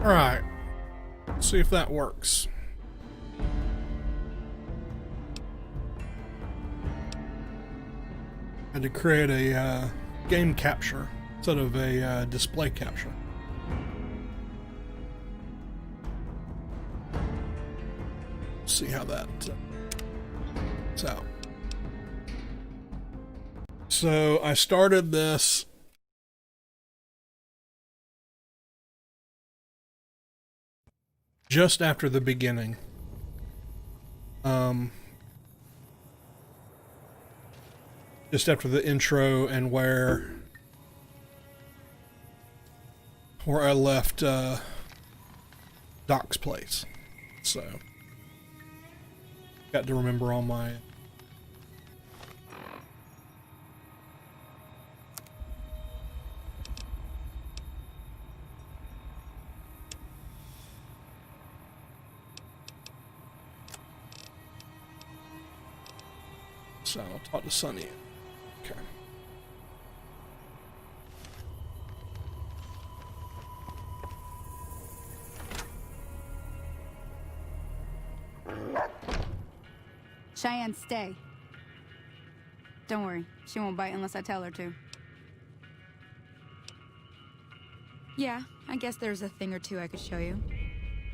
Alright, see if that works. I had to create a game capture instead of a display capture. See how that is out. So I started this just after the beginning. Just after the intro and where I left Doc's place. So got to remember all my so I'll talk to Sunny. Okay. Cheyenne, stay. Don't worry, she won't bite unless I tell her to. Yeah, I guess there's a thing or two I could show you.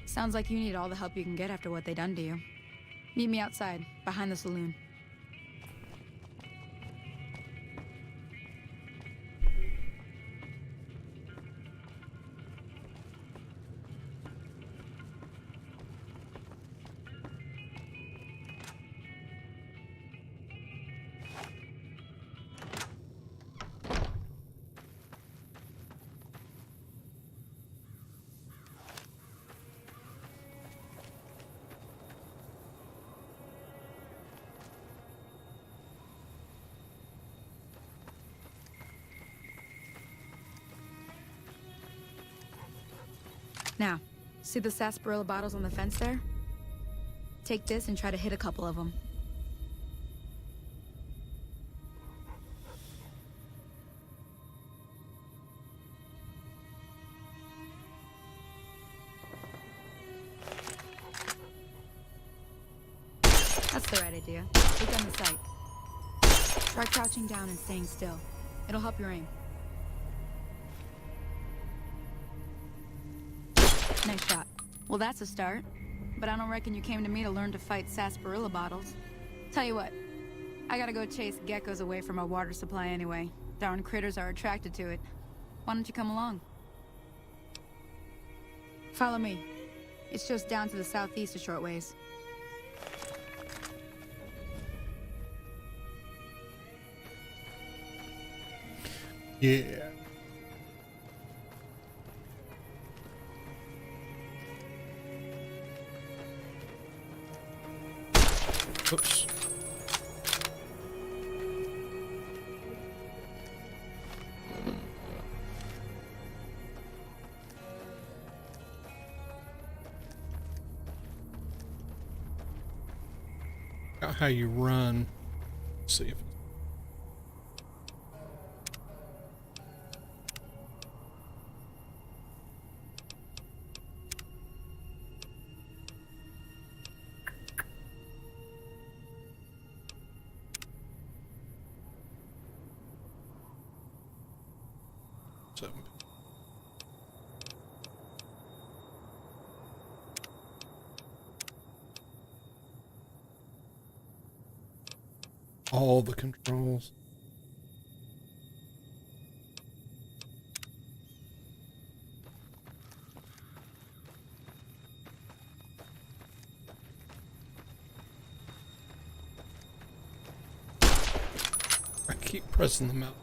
Sounds like you need all the help you can get after what they done to you. Meet me outside, behind the saloon. Now, see the sarsaparilla bottles on the fence there? Take this and try to hit a couple of them. That's the right idea. Look on the sight. Try crouching down and staying still. It'll help your aim. Nice shot. Well, that's a start. But I don't reckon you came to me to learn to fight sarsaparilla bottles. Tell you what, I gotta go chase geckos away from our water supply anyway. Darn critters are attracted to it. Why don't you come along? Follow me. It's just down to the southeast a short ways. Yeah. Oops. Got how you run. Let's see if so. All the controls. I keep pressing them out.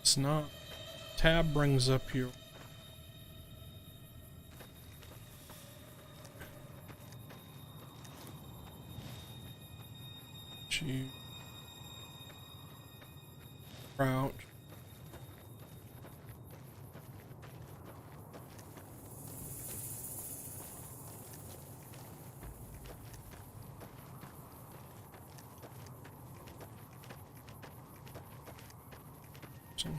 It's not. Tab brings up your crouch. So.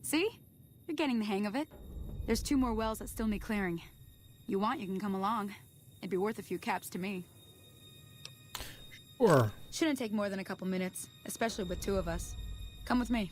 See? You're getting the hang of it. There's 2 more wells that still need clearing. You want, you can come along. It'd be worth a few caps to me. Sure. Shouldn't take more than a couple minutes, especially with 2 of us. Come with me.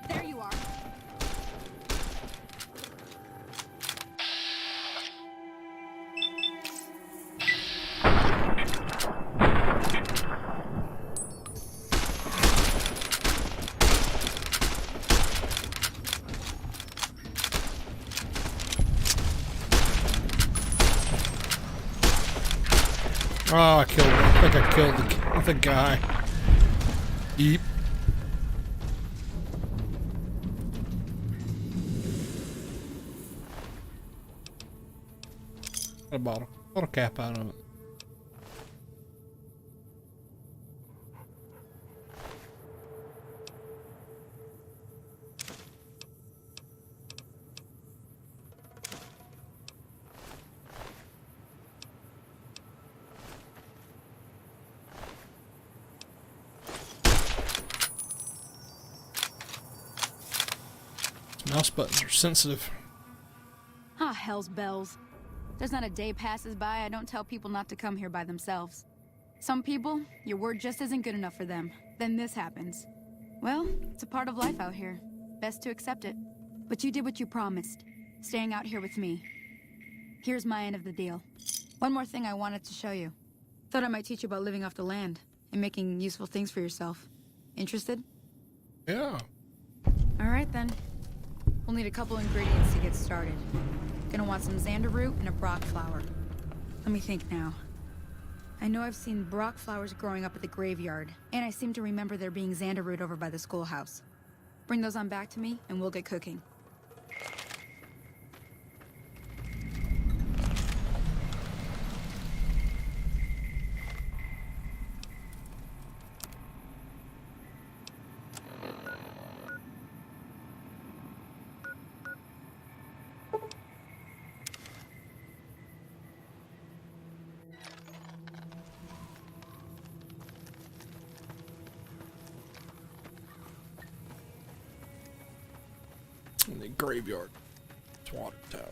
There you are. Oh, I killed him. I think I killed the guy. Eep. A bottle cap out of it. Mouse buttons are sensitive. Ah, hell's bells. There's not a day passes by I don't tell people not to come here by themselves. Some people, your word just isn't good enough for them. Then this happens. Well, it's a part of life out here. Best to accept it. But you did what you promised, staying out here with me. Here's my end of the deal. One more thing I wanted to show you. Thought I might teach you about living off the land and making useful things for yourself. Interested? Yeah. All right, then. We'll need a couple ingredients to get started. Gonna want some xander root and a brock flower. Let me think now. I know I've seen brock flowers growing up at the graveyard, and I seem to remember there being xander root over by the schoolhouse. Bring those on back to me, and we'll get cooking. In the graveyard. It's water tower.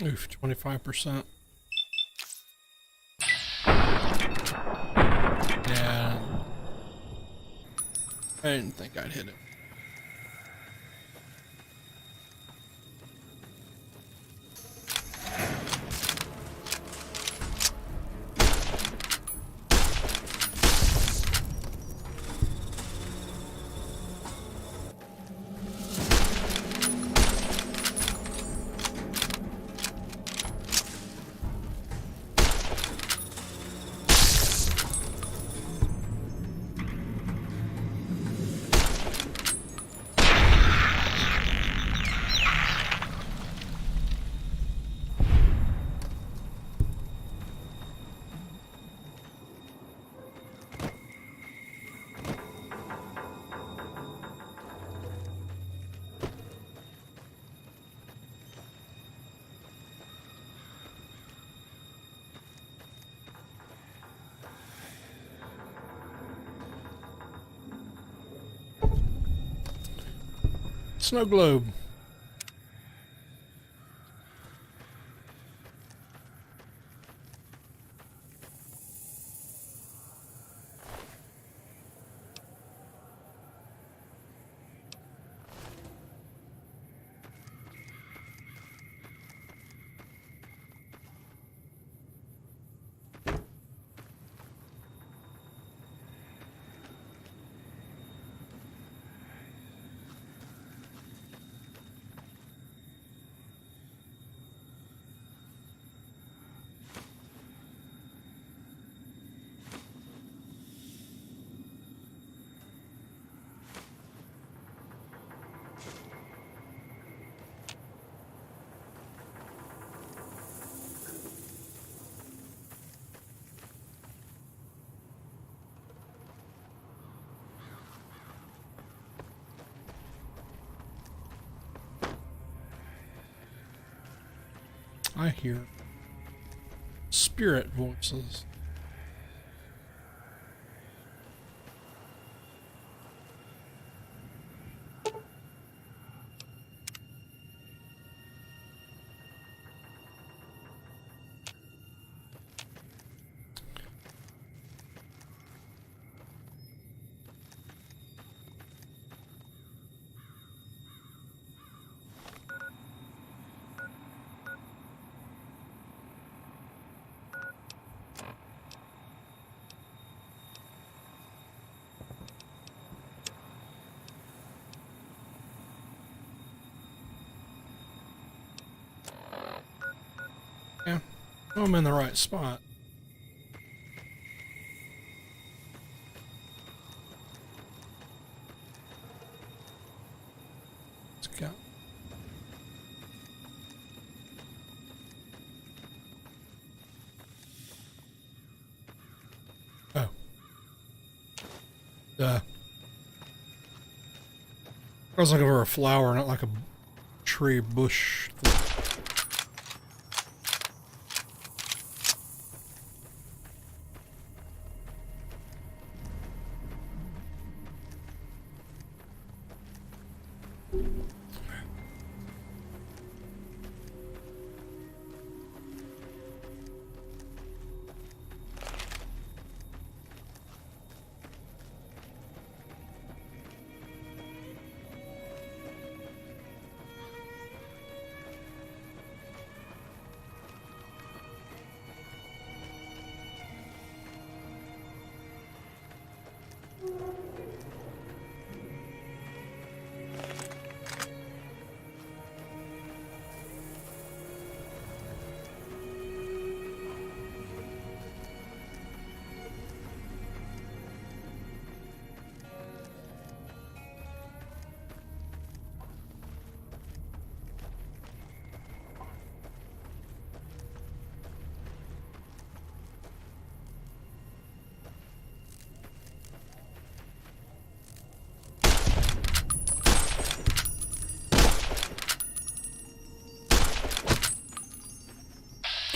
Oof, 25%. Yeah. I didn't think I'd hit it. Snow globe. I hear spirit voices. Yeah, I'm in the right spot. Let's go. Oh. I was looking for a flower, not like a tree bush.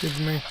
Kidding me?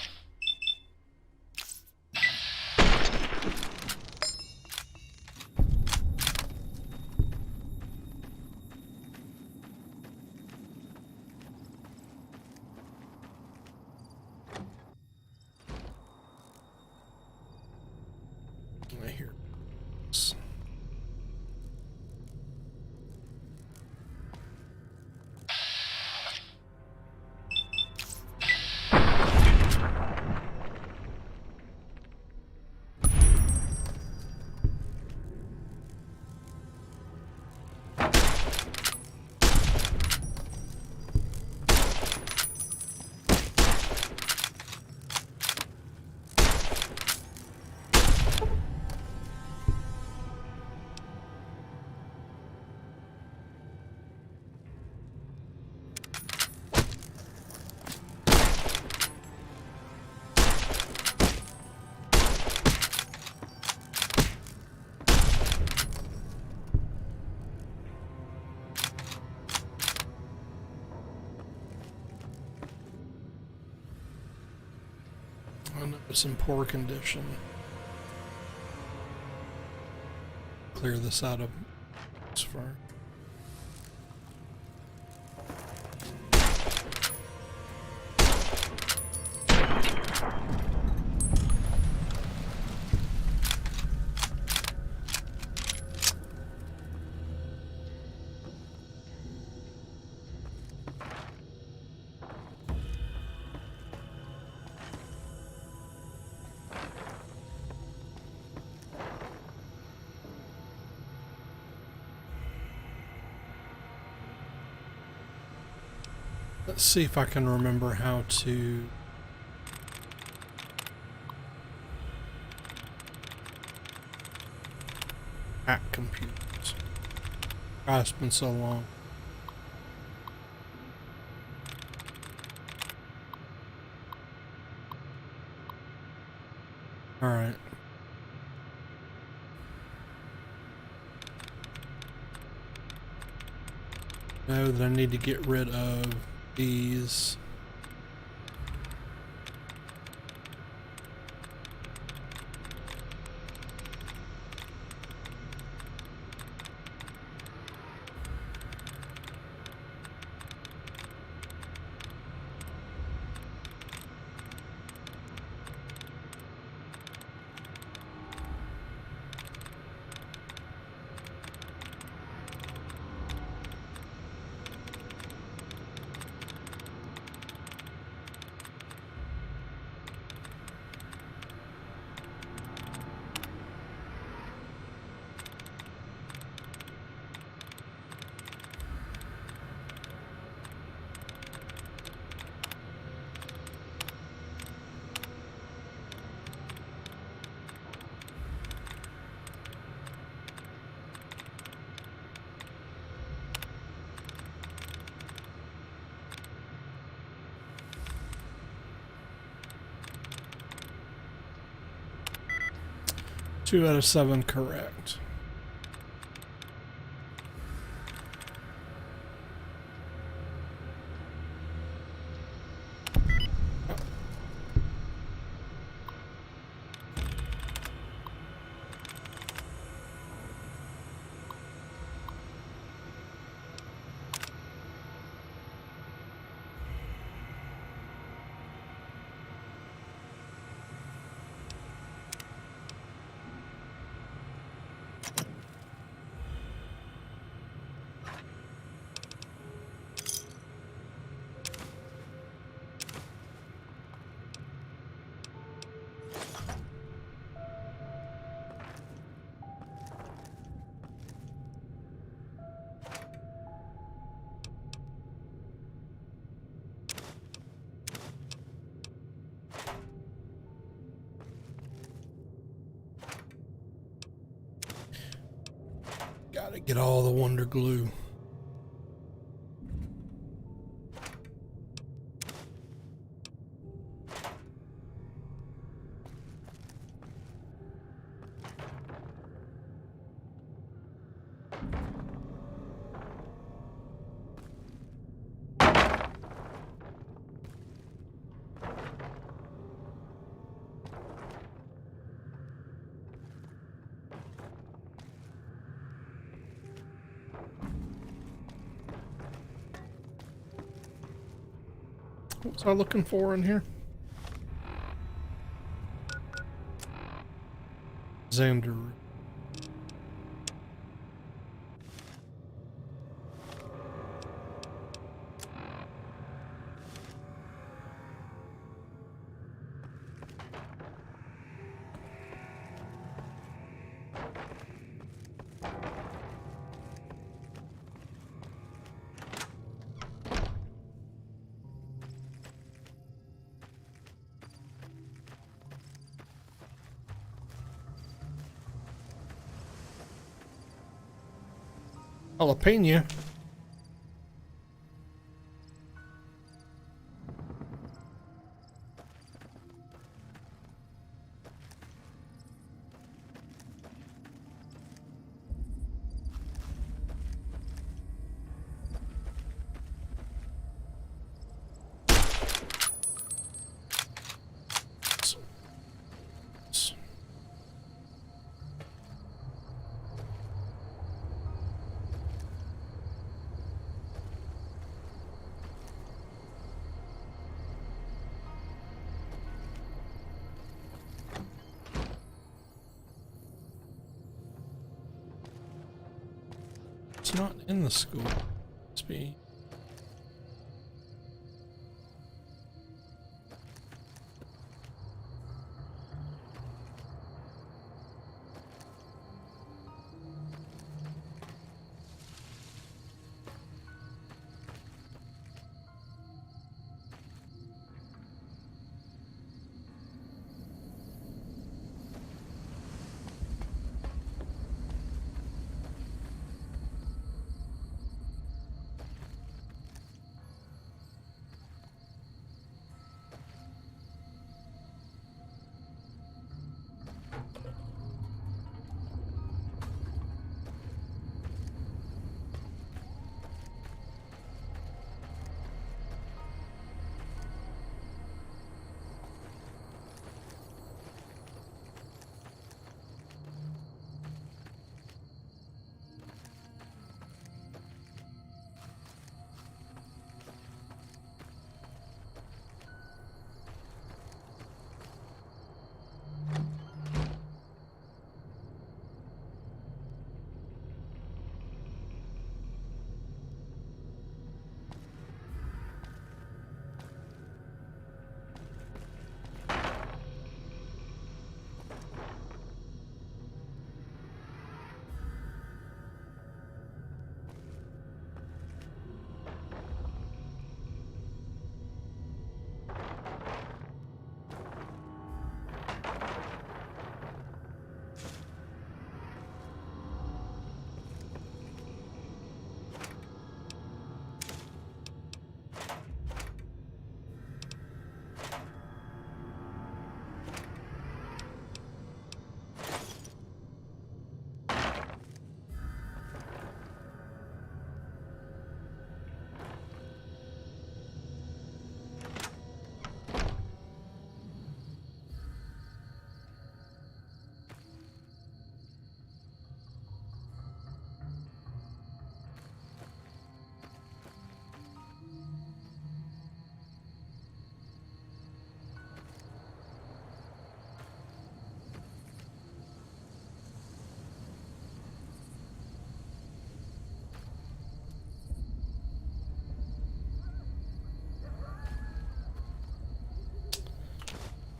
I know it's in poor condition. Clear this out of this far. Let's see if I can remember how to hack computers. God, it's been so long. All right. Know that I need to get rid of these. Two out of 7 correct. Gotta get all the Wonder Glue. What was I looking for in here? Xander. Jalapeno. It's not in the school. Must be.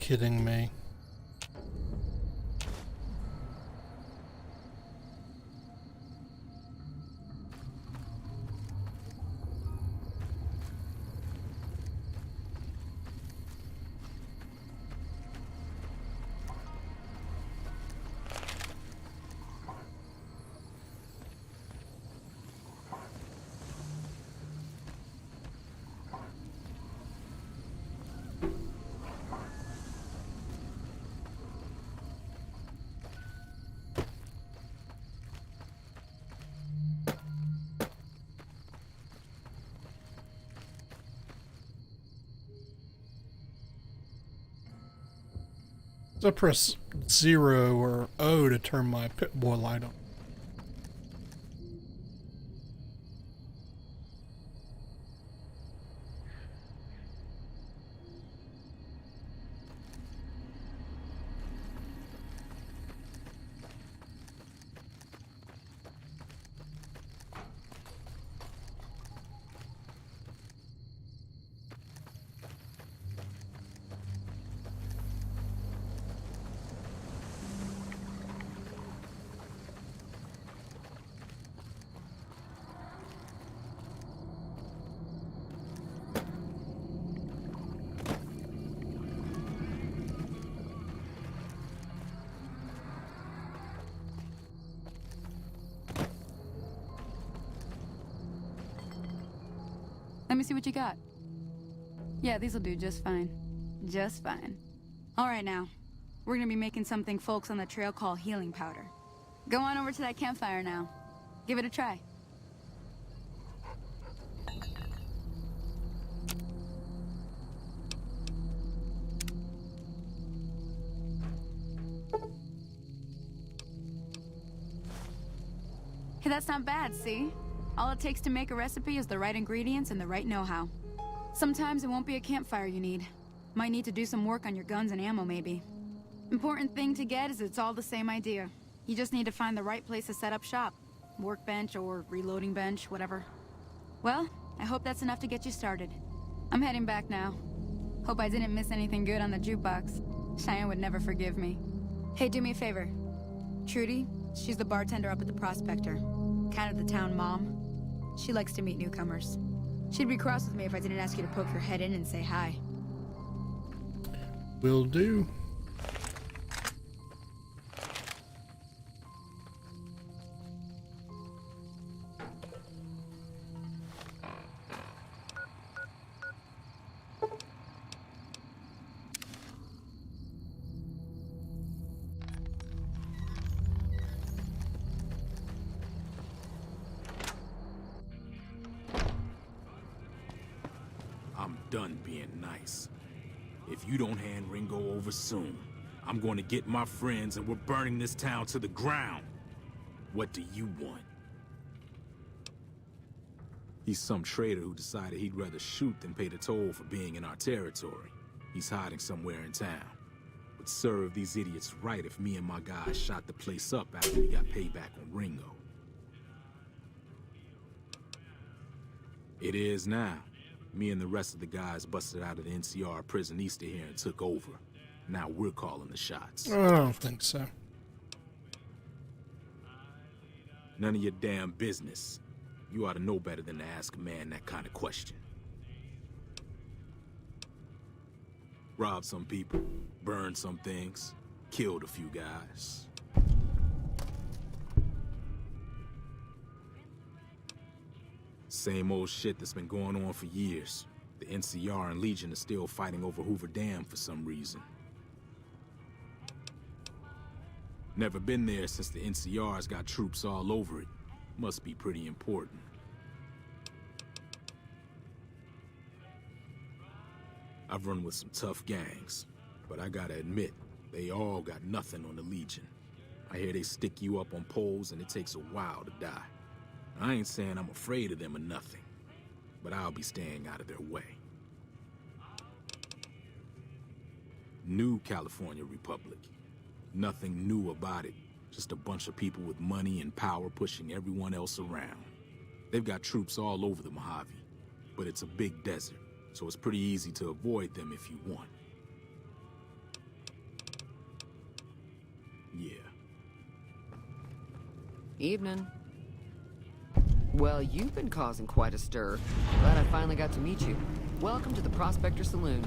Kidding me. So I press 0 or O to turn my Pip-Boy light on. Let me see what you got. Yeah, these'll do just fine. Just fine. Alright now. We're gonna be making something folks on the trail call healing powder. Go on over to that campfire now. Give it a try. Hey, that's not bad, see? All it takes to make a recipe is the right ingredients and the right know-how. Sometimes it won't be a campfire you need. Might need to do some work on your guns and ammo, maybe. Important thing to get is it's all the same idea. You just need to find the right place to set up shop. workbench or reloading bench, whatever. Well, I hope that's enough to get you started. I'm heading back now. Hope I didn't miss anything good on the jukebox. Cheyenne would never forgive me. Hey, do me a favor. Trudy, she's the bartender up at the Prospector. Kind of the town mom. She likes to meet newcomers. She'd be cross with me if I didn't ask you to poke your head in and say hi. Will do. I'm done being nice. If you don't hand Ringo over soon, I'm going to get my friends and we're burning this town to the ground. What do you want? He's some traitor who decided he'd rather shoot than pay the toll for being in our territory. He's hiding somewhere in town. Would serve these idiots right if me and my guys shot the place up after we got payback on Ringo. It is now. Me and the rest of the guys busted out of the NCR prison east of here and took over. Now we're calling the shots. I don't think so. None of your damn business. You ought to know better than to ask a man that kind of question. Robbed some people, burned some things, killed a few guys. Same old shit that's been going on for years. The NCR and Legion are still fighting over Hoover Dam for some reason. Never been there since the NCR's got troops all over it. Must be pretty important. I've run with some tough gangs, but I gotta admit, they all got nothing on the Legion. I hear they stick you up on poles and it takes a while to die. I ain't saying I'm afraid of them or nothing, but I'll be staying out of their way. New California Republic. Nothing new about it. Just a bunch of people with money and power pushing everyone else around. They've got troops all over the Mojave, but it's a big desert, so it's pretty easy to avoid them if you want. Yeah. Evening. Well, you've been causing quite a stir. Glad I finally got to meet you. Welcome to the Prospector Saloon.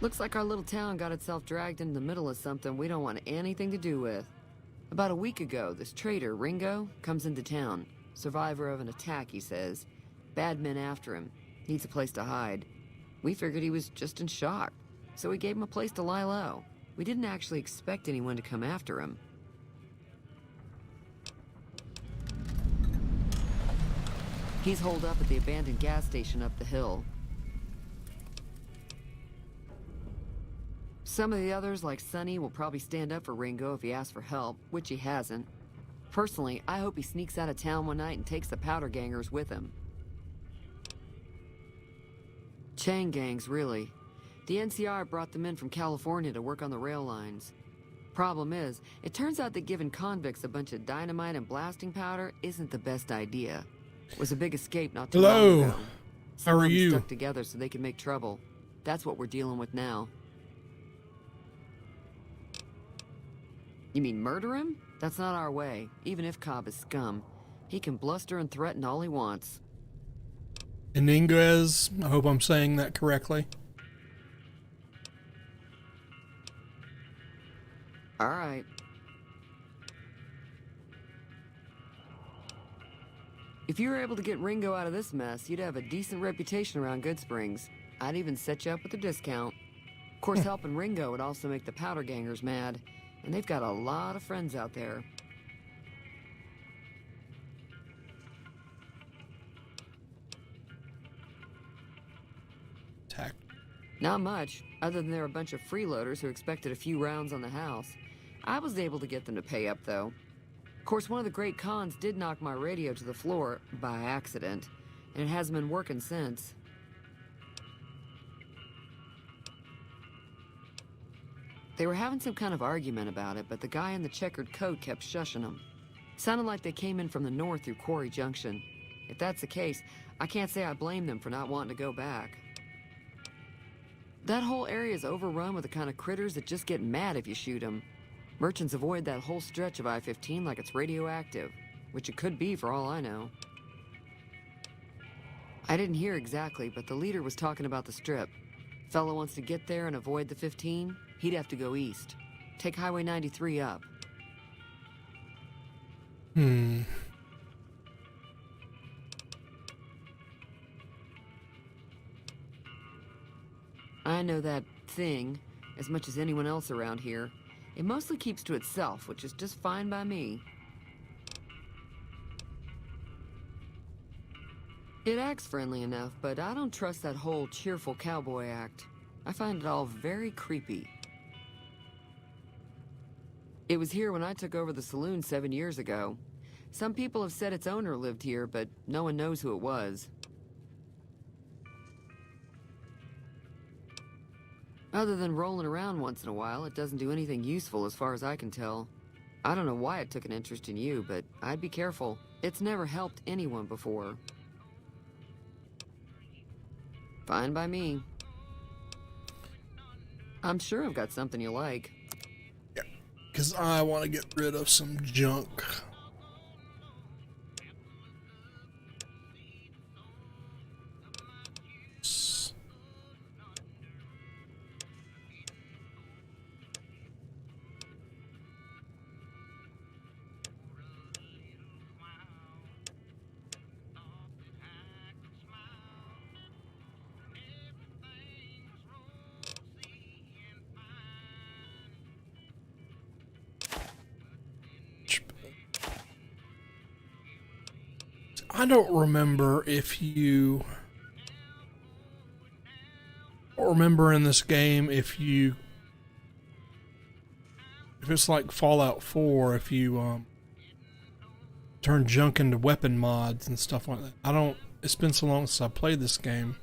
Looks like our little town got itself dragged into the middle of something we don't want anything to do with. About a week ago, this traitor, Ringo, comes into town. Survivor of an attack, he says. Bad men after him. Needs a place to hide. We figured he was just in shock, so we gave him a place to lie low. We didn't actually expect anyone to come after him. He's holed up at the abandoned gas station up the hill. Some of the others, like Sonny, will probably stand up for Ringo if he asks for help, which he hasn't. Personally, I hope he sneaks out of town one night and takes the powder gangers with him. Chain gangs, really. The NCR brought them in from California to work on the rail lines. Problem is, it turns out that giving convicts a bunch of dynamite and blasting powder isn't the best idea. It was a big escape not too long Hello. ago. How are Some you? stuck together so they can make trouble. That's what we're dealing with now. You mean murder him? That's not our way, even if Cobb is scum. He can bluster and threaten all he wants. Iniguez, I hope I'm saying that correctly. All right. If you were able to get Ringo out of this mess, you'd have a decent reputation around Goodsprings. I'd even set you up with a discount. Of course, helping Ringo would also make the powder gangers mad, and they've got a lot of friends out there. Tack. Not much, other than they're a bunch of freeloaders who expected a few rounds on the house. I was able to get them to pay up, though. Of course, one of the great cons did knock my radio to the floor, by accident, and it hasn't been working since. They were having some kind of argument about it, but the guy in the checkered coat kept shushing them. Sounded like they came in from the north through Quarry Junction. If that's the case, I can't say I blame them for not wanting to go back. That whole area is overrun with the kind of critters that just get mad if you shoot them. Merchants avoid that whole stretch of I-15 like it's radioactive, which it could be for all I know. I didn't hear exactly, but the leader was talking about the strip. Fellow wants to get there and avoid the 15, he'd have to go east. Take Highway 93 up. I know that thing as much as anyone else around here. It mostly keeps to itself, which is just fine by me. It acts friendly enough, but I don't trust that whole cheerful cowboy act. I find it all very creepy. It was here when I took over the saloon 7 years ago. Some people have said its owner lived here, but no one knows who it was. Other than rolling around once in a while, it doesn't do anything useful as far as I can tell. I don't know why it took an interest in you, but I'd be careful. It's never helped anyone before. Fine by me. I'm sure I've got something you like. Yeah, because I want to get rid of some junk. I don't remember if you remember in this game if it's like Fallout 4, if you turn junk into weapon mods and stuff like that. It's been so long since I played this game.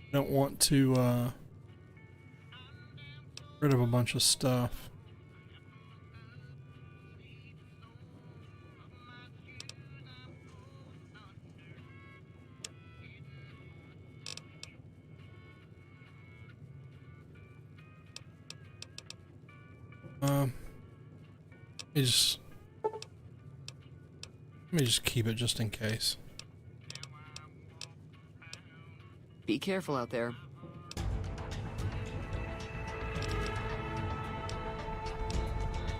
I don't want to get rid of a bunch of stuff. Let me just keep it just in case. Be careful out there.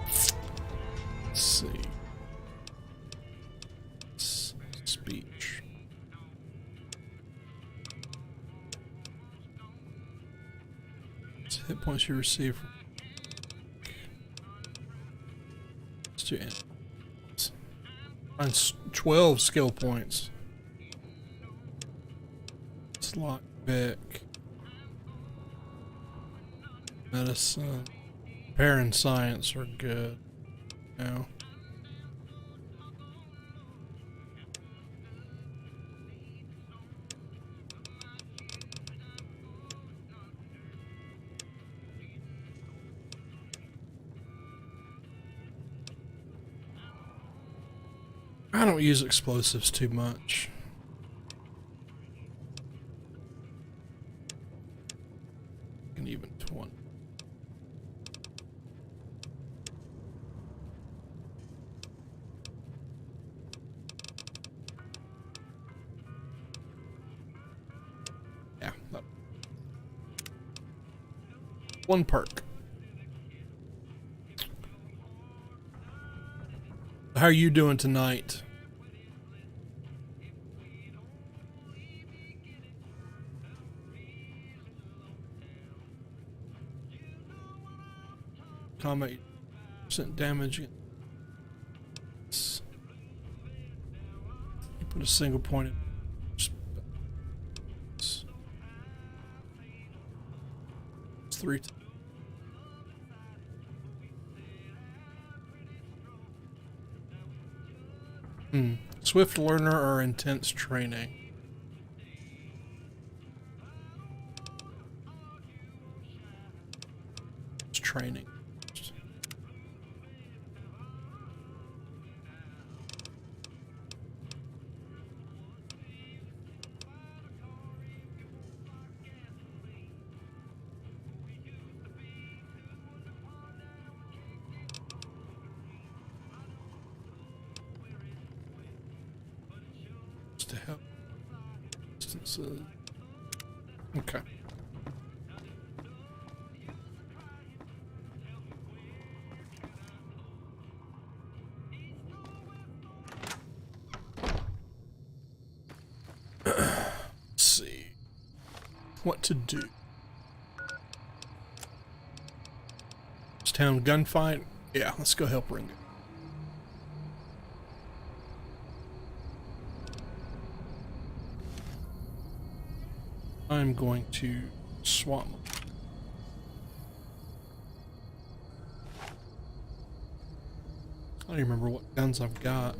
Let's see. Speech. It's hit points you receive. Mine's 12 skill points. Slot pick. Medicine. Repair and science are good. Now. I don't use explosives too much. And even 20. Yeah. One perk. How are you doing tonight? Combat percent damage. You put a single point in. It's 3. Swift learner or intense training. training. Just to help distances. Okay. Let's see what to do. This town gunfight? Yeah, let's go help Ringo. I'm going to swap. I don't even remember what guns I've got.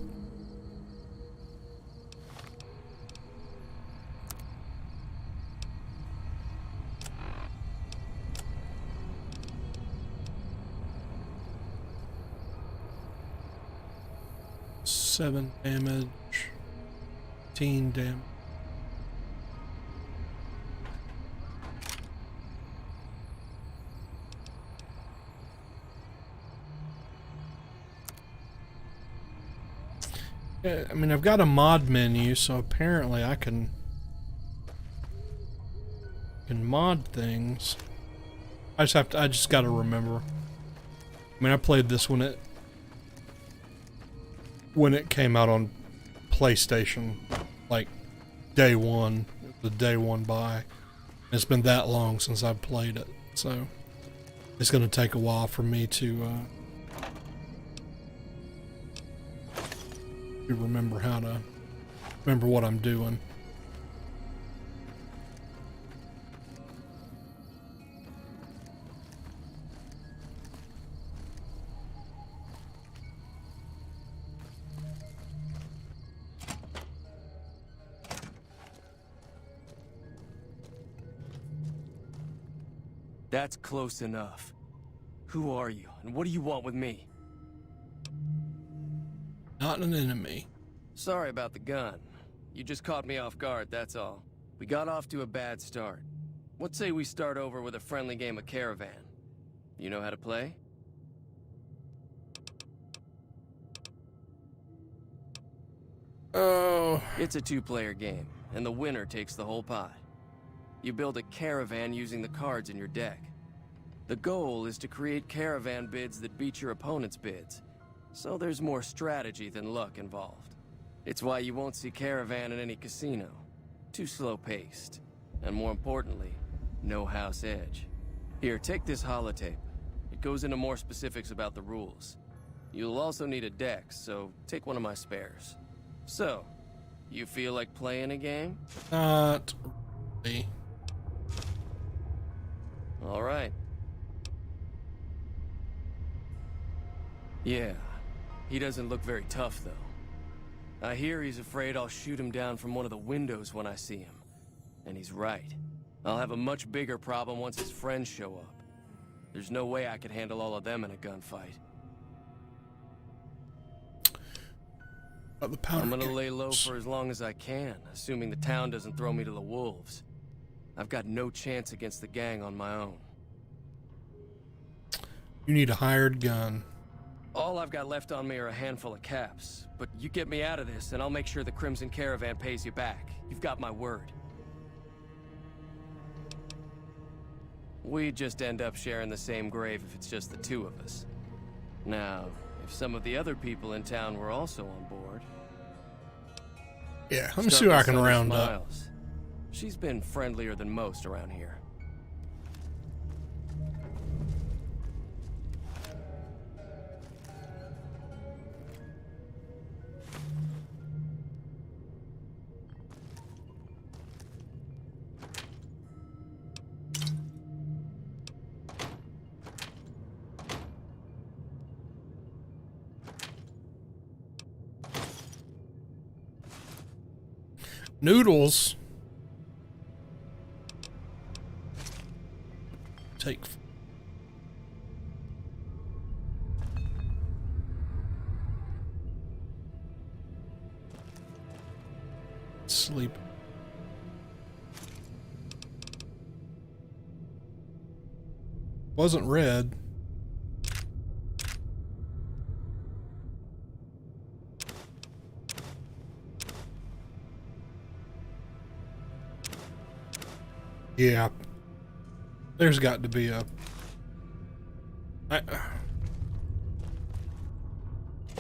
Seven damage, 15 damage. Yeah, I mean, I've got a mod menu, so apparently I can mod things. I just gotta remember. I mean, I played this when it came out on PlayStation, like day one, the day one buy. It's been that long since I've played it, so it's gonna take a while for me to remember what I'm doing. That's close enough. Who are you, and what do you want with me? Not an enemy. Sorry about the gun. You just caught me off guard, that's all. We got off to a bad start. What say we start over with a friendly game of Caravan? You know how to play? Oh. It's a two-player game, and the winner takes the whole pot. You build a caravan using the cards in your deck. The goal is to create caravan bids that beat your opponent's bids, so there's more strategy than luck involved. It's why you won't see caravan in any casino. Too slow-paced. And more importantly, no house edge. Here, take this holotape. It goes into more specifics about the rules. You'll also need a deck, so take one of my spares. So, you feel like playing a game? Not really. All right. Yeah, he doesn't look very tough, though. I hear he's afraid I'll shoot him down from one of the windows when I see him. And he's right. I'll have a much bigger problem once his friends show up. There's no way I could handle all of them in a gunfight. The powder I'm gonna lay kegs. low for as long as I can, assuming the town doesn't throw me to the wolves. I've got no chance against the gang on my own. You need a hired gun. All I've got left on me are a handful of caps, but you get me out of this and I'll make sure the Crimson Caravan pays you back. You've got my word. We'd just end up sharing the same grave if it's just the two of us. Now, if some of the other people in town were also on board... Yeah, let me see what I can round up. Miles. She's been friendlier than most around here. Noodles. Take. sleep. Wasn't red. Yeah. There's got to be a...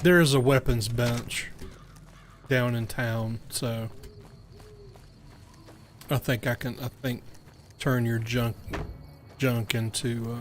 there is a weapons bench down in town, so I think turn your junk into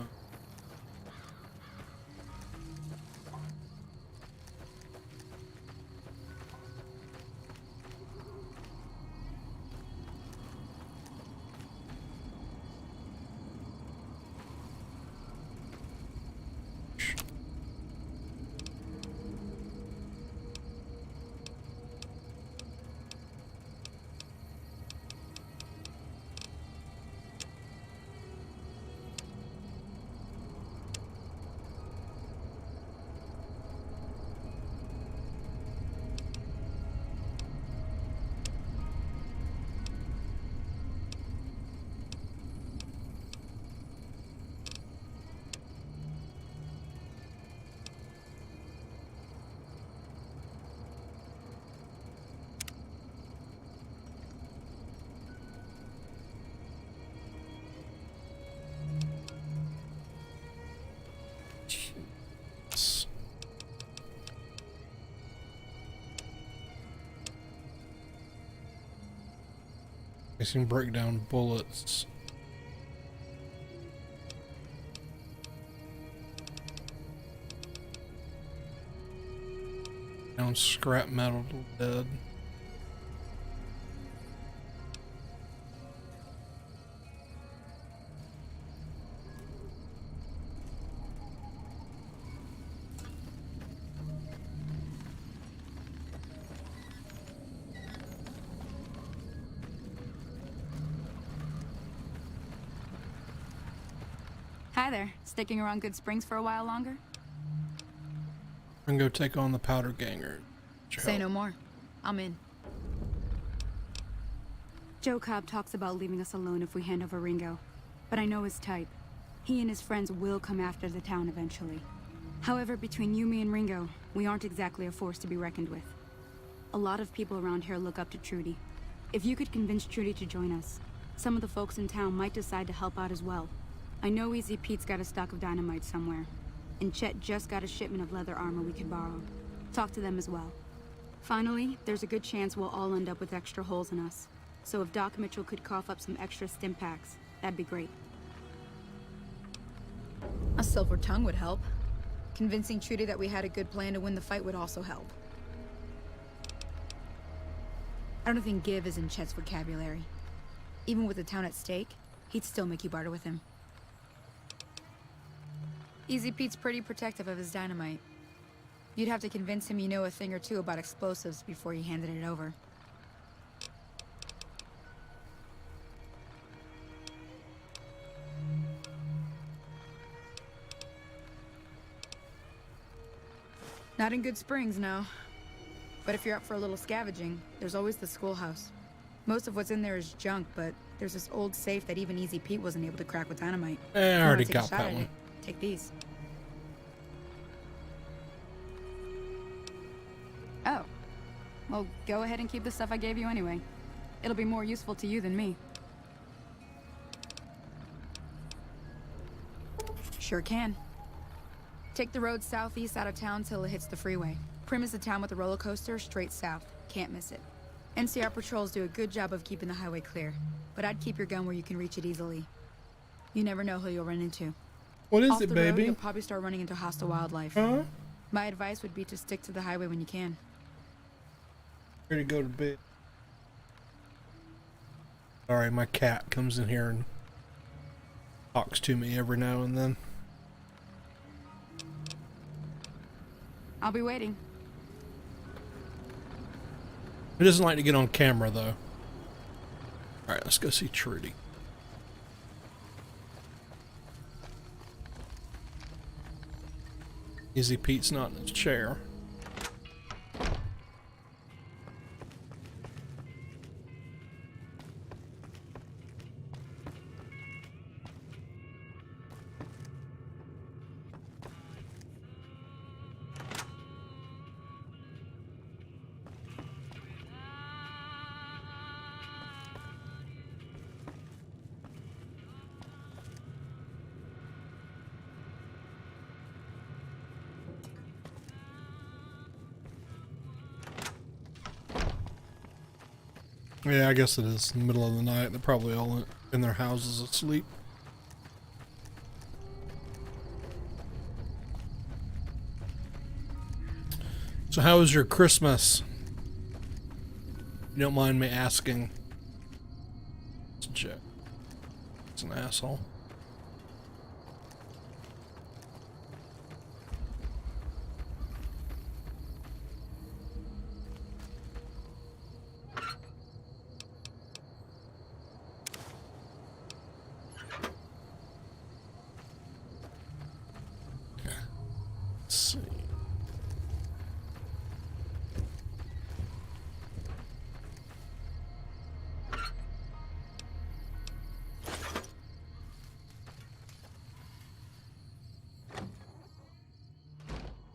I can break down bullets. Down scrap metal to lead. Hi there. Sticking around Good Springs for a while longer? I'm gonna go take on the powder ganger. Say no more. I'm in. Joe Cobb talks about leaving us alone if we hand over Ringo, but I know his type. He and his friends will come after the town eventually. However, between you, me, and Ringo, we aren't exactly a force to be reckoned with. A lot of people around here look up to Trudy. If you could convince Trudy to join us, some of the folks in town might decide to help out as well. I know Easy Pete's got a stock of dynamite somewhere, and Chet just got a shipment of leather armor we could borrow. Talk to them as well. Finally, there's a good chance we'll all end up with extra holes in us. So if Doc Mitchell could cough up some extra stim packs, that'd be great. A silver tongue would help. Convincing Trudy that we had a good plan to win the fight would also help. I don't think give is in Chet's vocabulary. Even with the town at stake, he'd still make you barter with him. Easy Pete's pretty protective of his dynamite. You'd have to convince him you know a thing or two about explosives before you handed it over. Not in Good Springs, no. But if you're up for a little scavenging, there's always the schoolhouse. Most of what's in there is junk, but there's this old safe that even Easy Pete wasn't able to crack with dynamite. I already got that one. Take these. Oh. Well, go ahead and keep the stuff I gave you anyway. It'll be more useful to you than me. Sure can. Take the road southeast out of town till it hits the freeway. Prim is the town with the roller coaster straight south. Can't miss it. NCR patrols do a good job of keeping the highway clear, but I'd keep your gun where you can reach it easily. You never know who you'll run into. What is Off it, the baby? Road, you'll probably start running into hostile wildlife. Huh? My advice would be to stick to the highway when you can. Ready to go to bed. Sorry, my cat comes in here and talks to me every now and then. I'll be waiting. He doesn't like to get on camera, though. Alright, let's go see Trudy. Easy Pete's not in his chair. Yeah, I guess it is in the middle of the night. They're probably all in their houses asleep. So how was your Christmas? You don't mind me asking. Let's check. It's an asshole. Let's see.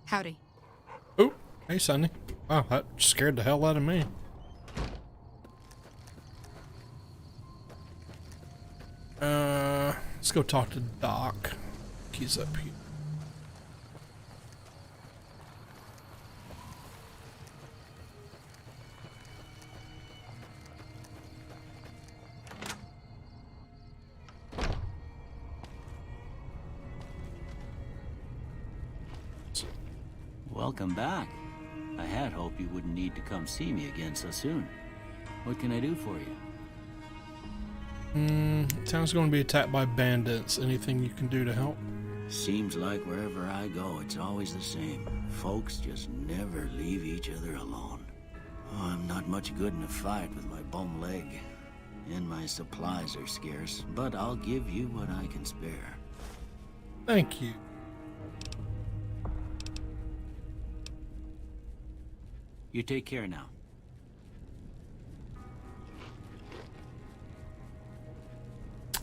Howdy. Oh, hey, Sonny. Wow, that scared the hell out of me. Let's go talk to Doc. He's up here. Welcome back. I had hoped you wouldn't need to come see me again so soon. What can I do for you? Town's going to be attacked by bandits. Anything you can do to help? Seems like wherever I go, it's always the same. Folks just never leave each other alone. Oh, I'm not much good in a fight with my bum leg. And my supplies are scarce, but I'll give you what I can spare. Thank you. You take care now.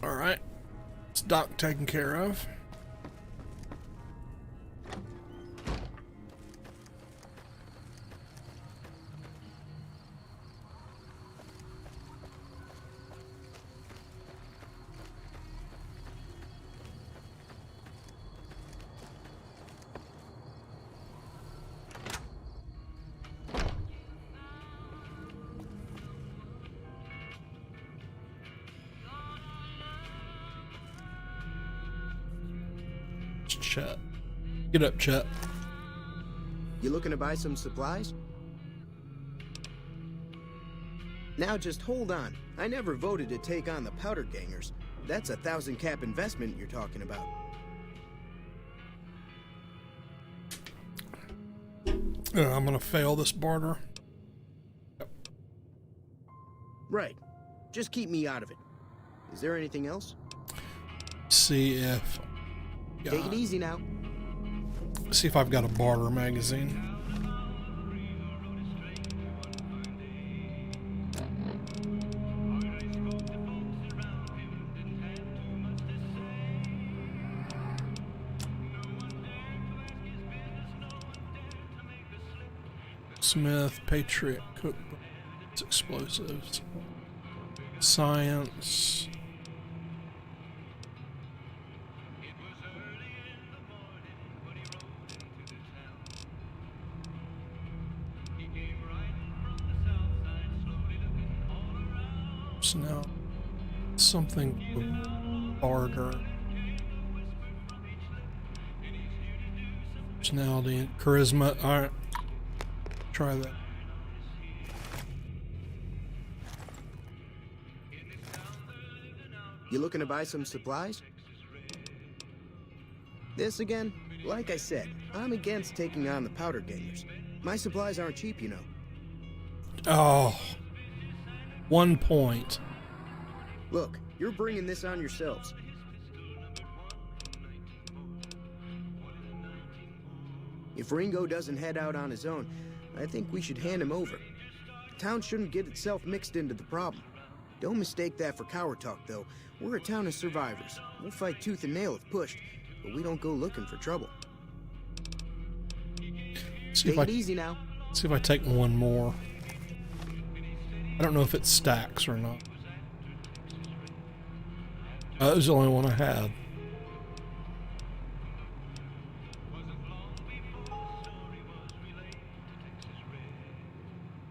All right. It's Doc taken care of. Chet. Get up, Chet. You looking to buy some supplies? Now just hold on. I never voted to take on the Powder Gangers. That's 1,000 cap investment you're talking about. I'm gonna fail this barter. Right. Just keep me out of it. Is there anything else? See if Take it easy now. see if I've got a barter magazine. Smith, Patriot, Cookbook, explosives, science. Now, something to barter. Personality and charisma. All right, try that. You looking to buy some supplies? This again? Like I said, I'm against taking on the Powder Gangers. My supplies aren't cheap, you know. Oh, 1 point. Look, you're bringing this on yourselves. If Ringo doesn't head out on his own, I think we should hand him over. Town shouldn't get itself mixed into the problem. Don't mistake that for coward talk, though. We're a town of survivors. We'll fight tooth and nail if pushed, but we don't go looking for trouble. See Take it easy now. See if I take one more. I don't know if it stacks or not. That was the only one I had.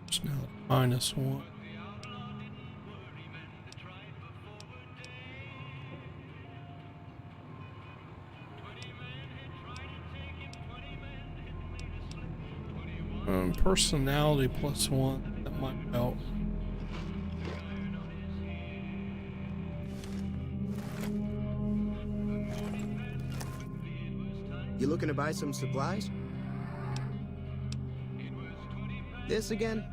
It's now -1. Personality +1. That might help. You looking to buy some supplies? This again?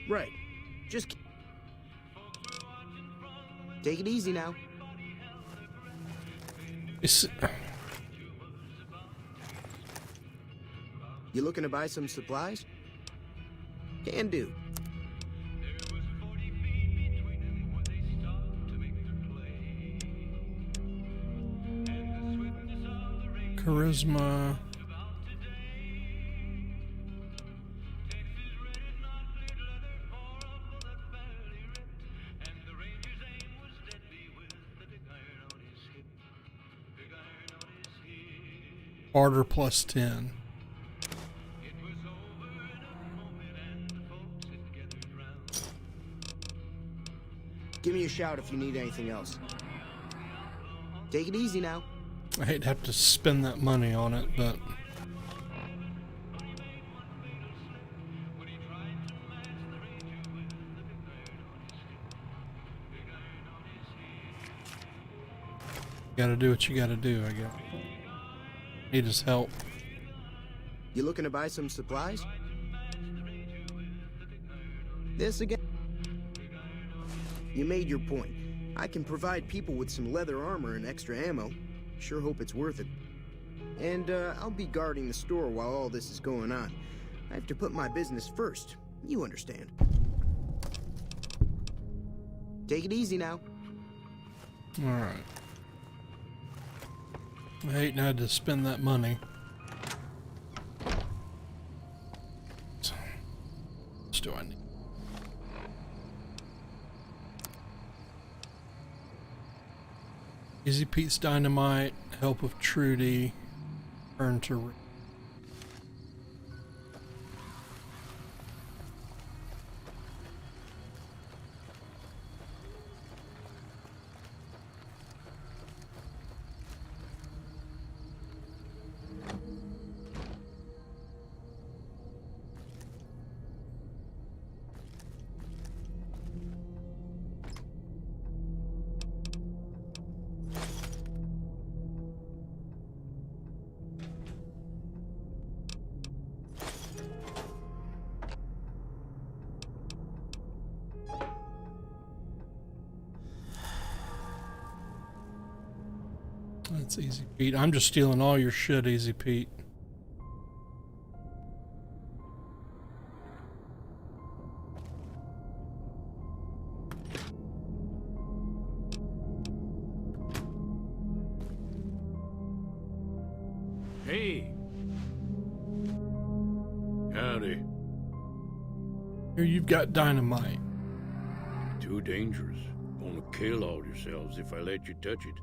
Right. Just take it easy now. It's, You looking to buy some supplies? Can do. charisma. Barter +10. Give me a shout if you need anything else. Take it easy now. I hate to have to spend that money on it, but gotta do what you gotta do, I guess. Need his help. You looking to buy some supplies? This again? You made your point. I can provide people with some leather armor and extra ammo. Sure hope it's worth it. And I'll be guarding the store while all this is going on. I have to put my business first. You understand. Take it easy now. Alright. I hate not to spend that money. So, what else do I need? Easy Pete's Dynamite, help of Trudy, turn to... That's Easy Pete. I'm just stealing all your shit, Easy Pete. Hey! Howdy. Here you've got dynamite. Too dangerous. Gonna kill all yourselves if I let you touch it.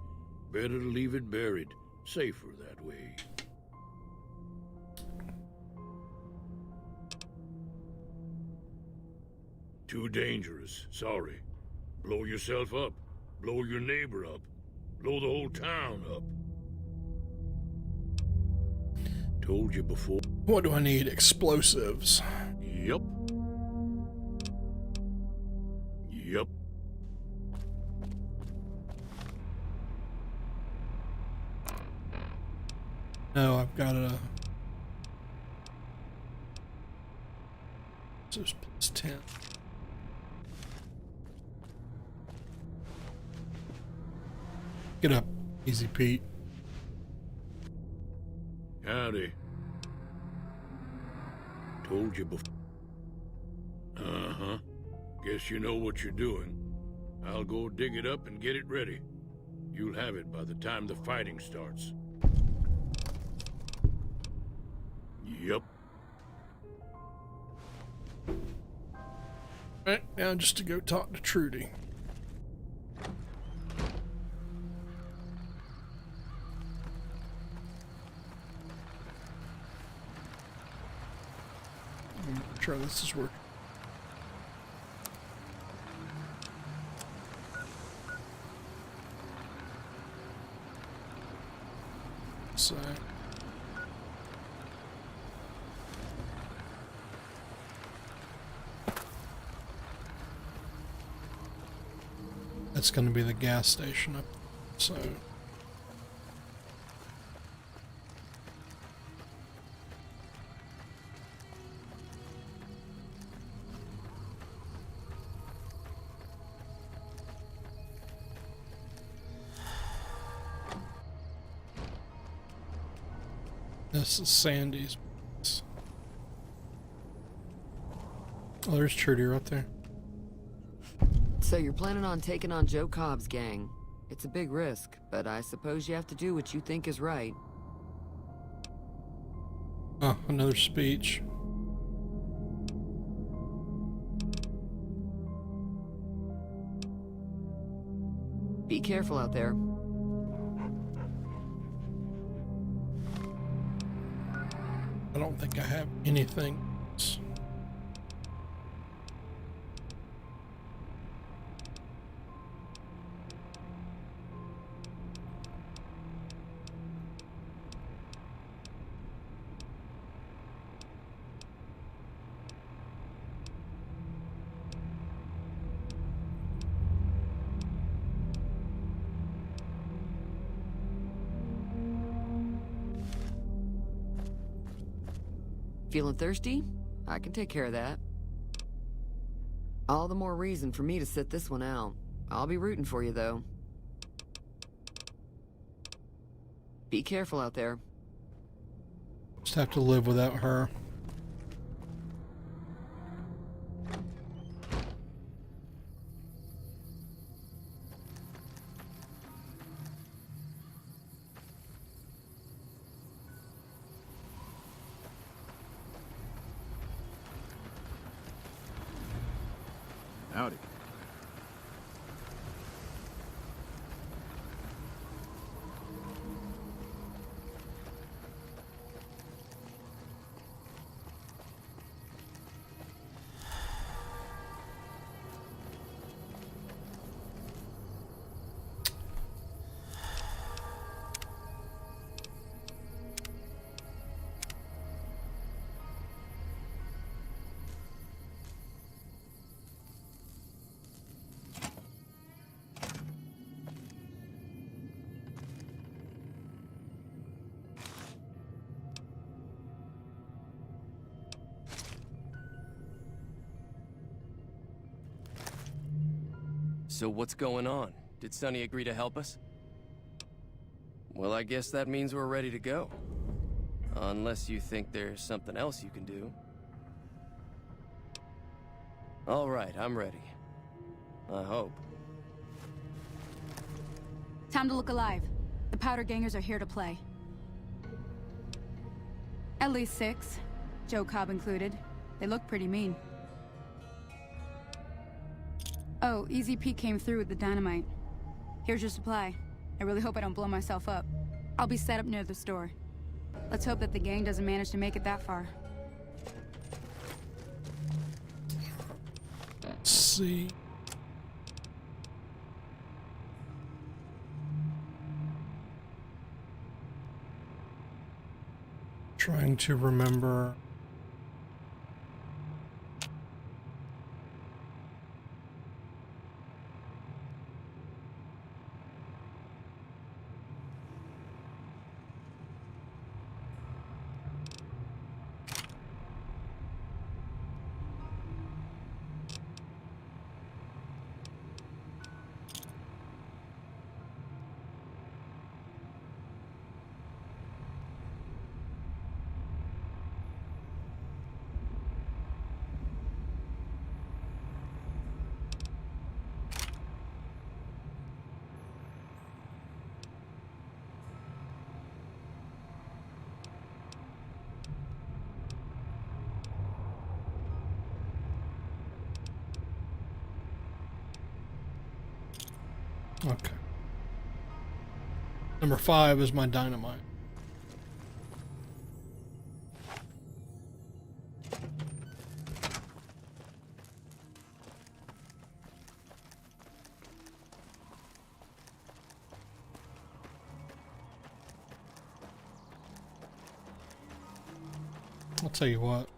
Better to leave it buried. Safer that way. Too dangerous. Sorry. Blow yourself up. Blow your neighbor up. Blow the whole town up. Told you before. What do I need? Explosives. Yup. Yup. No, I've got a... So it's +10. Get up, Easy Pete. Howdy. Told you before. Uh-huh. Guess you know what you're doing. I'll go dig it up and get it ready. You'll have it by the time the fighting starts. Yup. Right, now just to go talk to Trudy. Make sure this is working. So That's going to be the gas station up. So. This is Sandy's. Oh, there's Trudy right there. So you're planning on taking on Joe Cobb's gang. It's a big risk, but I suppose you have to do what you think is right. Oh, another speech. Be careful out there. I don't think I have anything else. Feeling thirsty? I can take care of that. All the more reason for me to sit this one out. I'll be rooting for you, though. Be careful out there. Just have to live without her. Howdy. So what's going on? Did Sonny agree to help us? Well, I guess that means we're ready to go. Unless you think there's something else you can do. All right, I'm ready. I hope. Time to look alive. The Powder Gangers are here to play. At least 6, Joe Cobb included. They look pretty mean. Oh, Easy Pete came through with the dynamite. Here's your supply. I really hope I don't blow myself up. I'll be set up near the store. Let's hope that the gang doesn't manage to make it that far. Let's see. Trying to remember. Okay. Number 5 is my dynamite. I'll tell you what.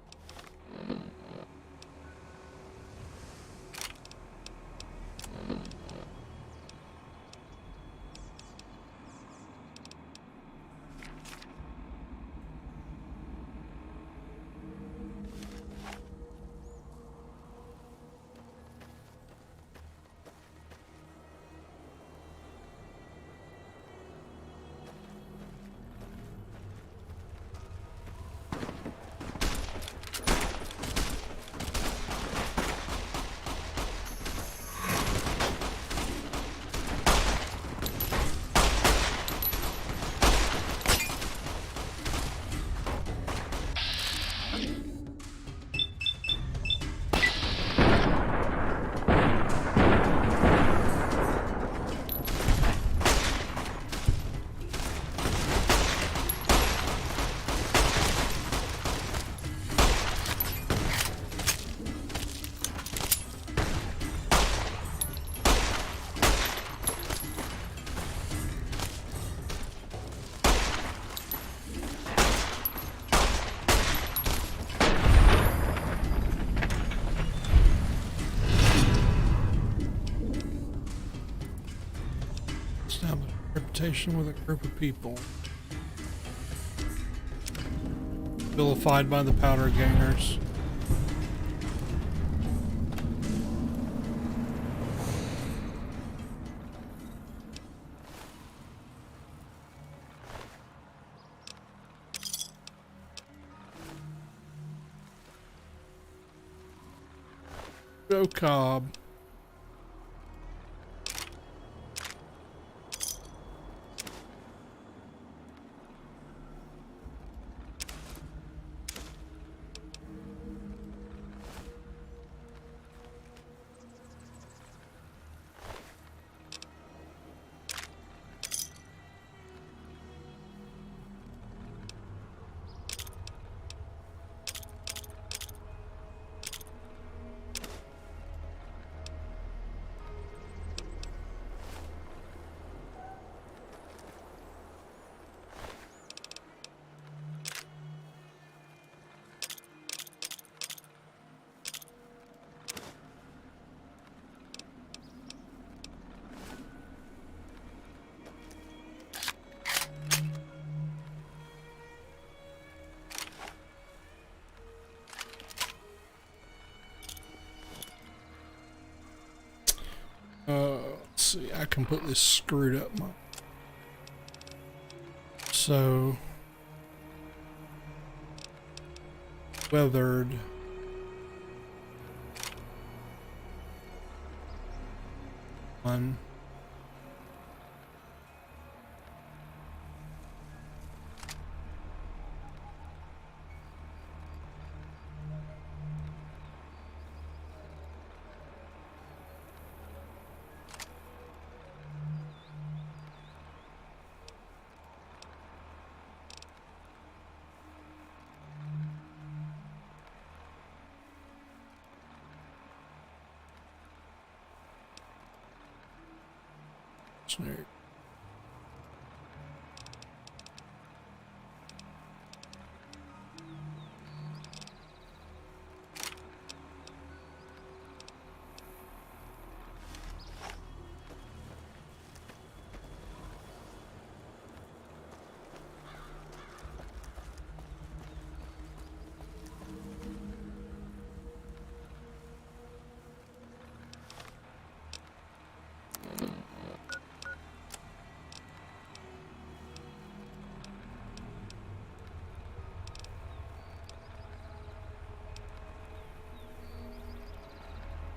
station with a group of people. Vilified by the powder gainers. Joe Cobb. Let's see, I completely screwed up my... So... Weathered... One... Snake.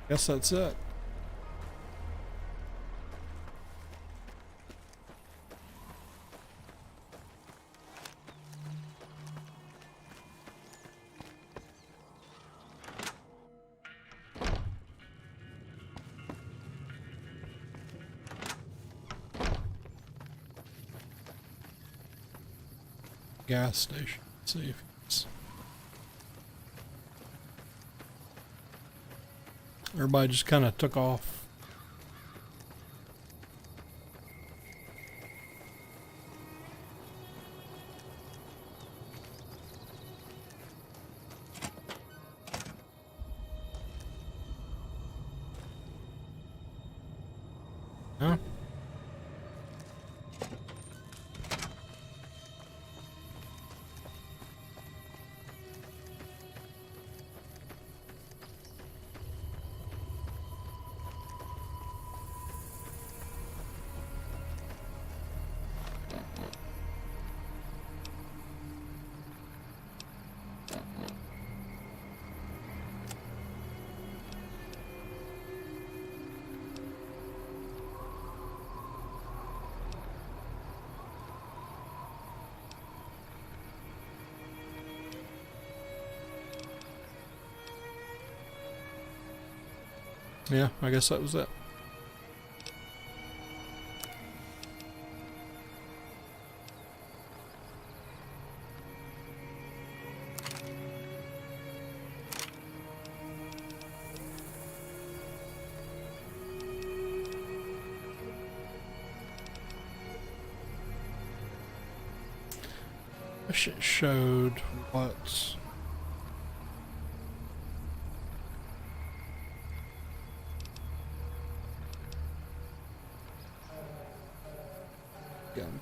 Guess that's it. Gas station. Let's see if it's... Everybody just kind of took off. Huh? Yeah, I guess that was it. Wish it showed what... Gun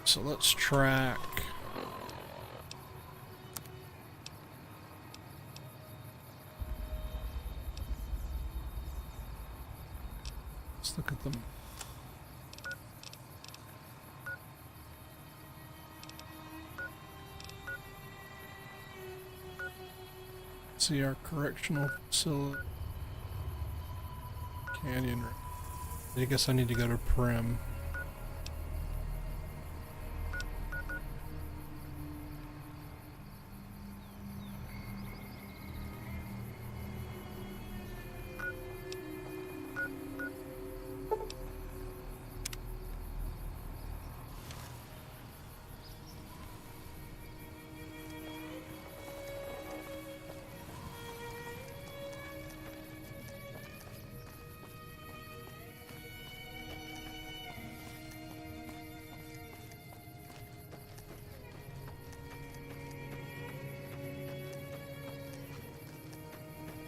So let's track. Let's look at them. See our correctional facility. Canyon. I guess I need to go to Prim.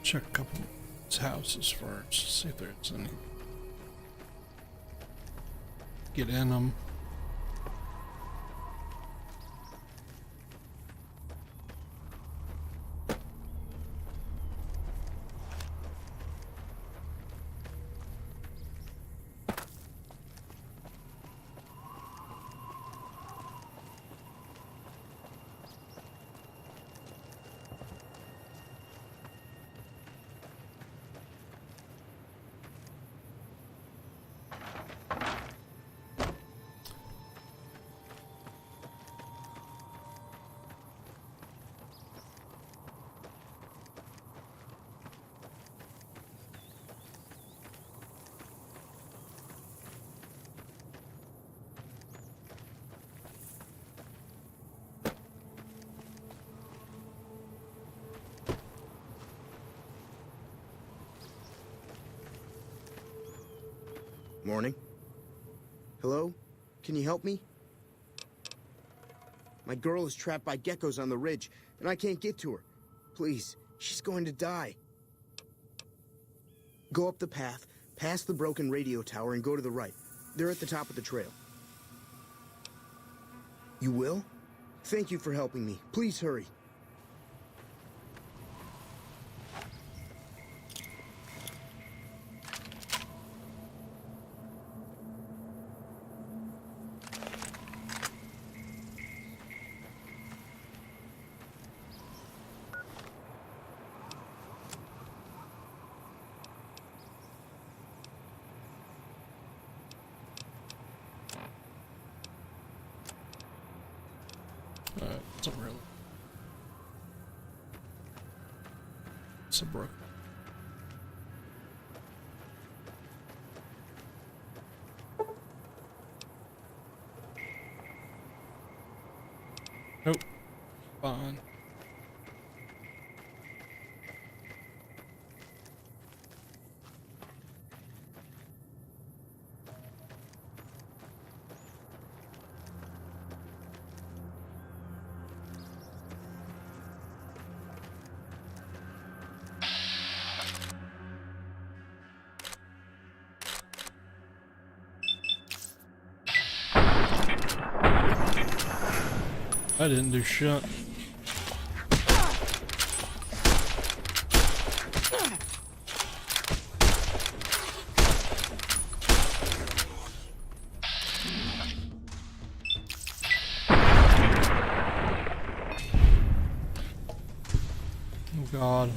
Check a couple of houses first, see if there's any. Get in them. Morning. Hello? Can you help me? My girl is trapped by geckos on the ridge, and I can't get to her. Please, she's going to die. Go up the path, past the broken radio tower, and go to the right. They're at the top of the trail. You will? Thank you for helping me. Please hurry. It's a really. It's a brook. Nope. Fine. I didn't do shit. Oh God.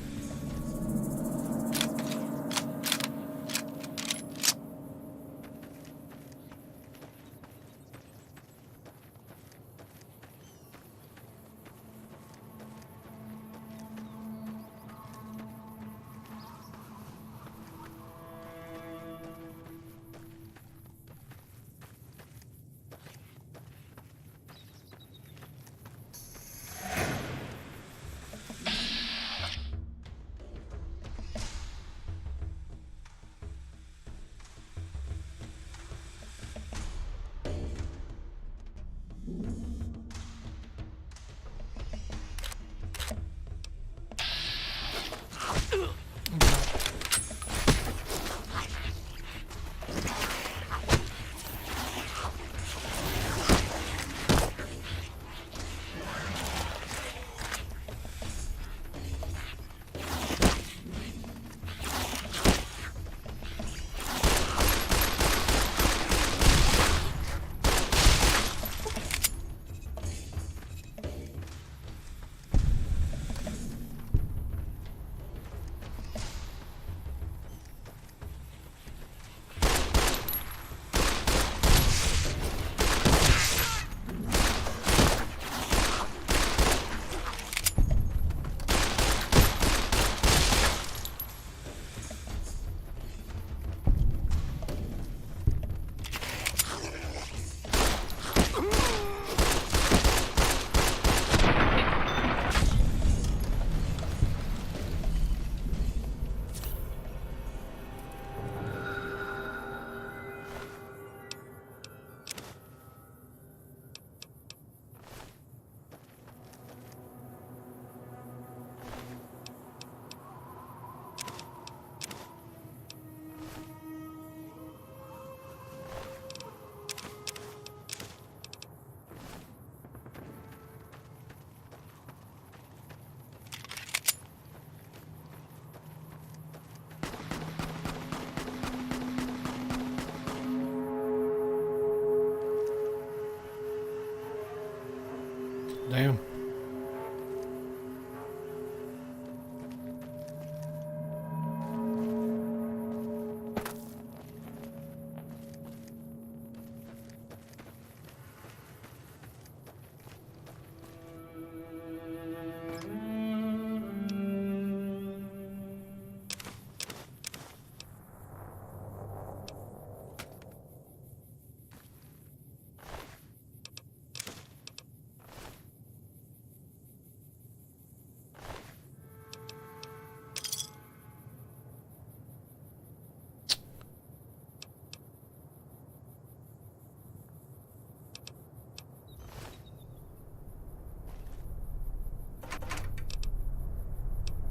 Damn.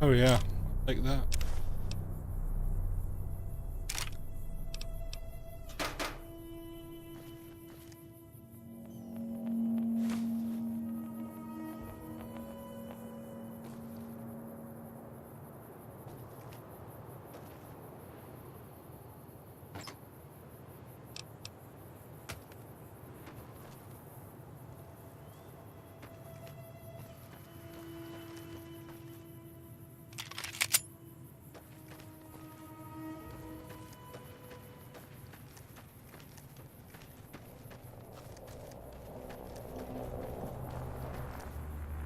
Oh yeah, like that.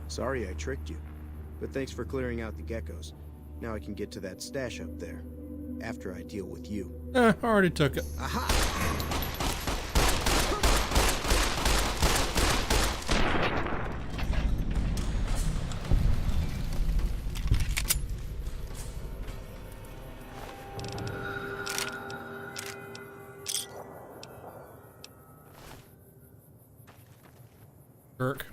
Sorry I tricked you, but thanks for clearing out the geckos. Now I can get to that stash up there, after I deal with you. I already took it. Aha! Kirk.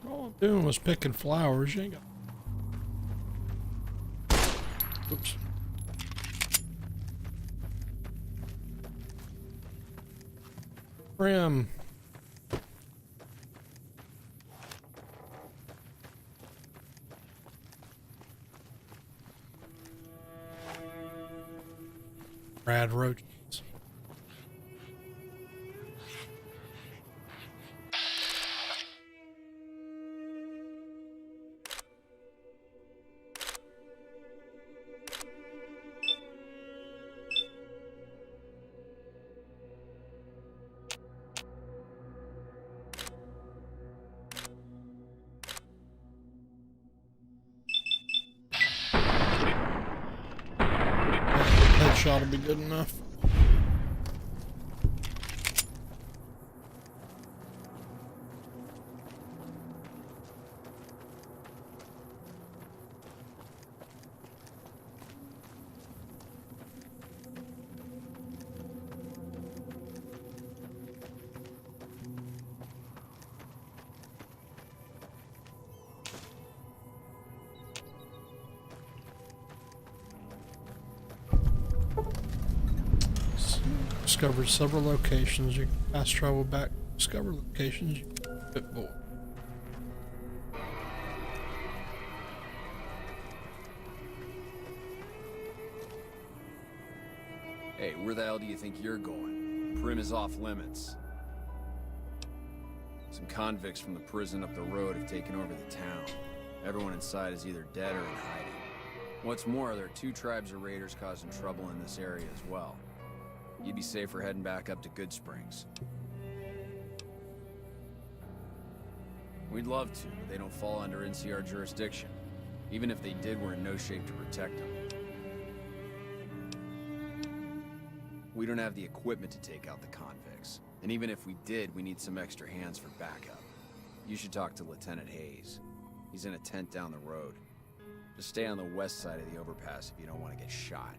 All I'm doing was picking flowers. You ain't got... Oops. Brim. Brad roaches. Headshot will be good enough. Discovered several locations. You can fast travel back. Discover locations. Bit more. Hey, where the hell do you think you're going? Prim is off limits. Some convicts from the prison up the road have taken over the town. Everyone inside is either dead or in hiding. What's more, there are 2 tribes of raiders causing trouble in this area as well. You'd be safer heading back up to Goodsprings. We'd love to, but they don't fall under NCR jurisdiction. Even if they did, we're in no shape to protect them. We don't have the equipment to take out the convicts. And even if we did, we need some extra hands for backup. You should talk to Lieutenant Hayes. He's in a tent down the road. Just stay on the west side of the overpass if you don't want to get shot.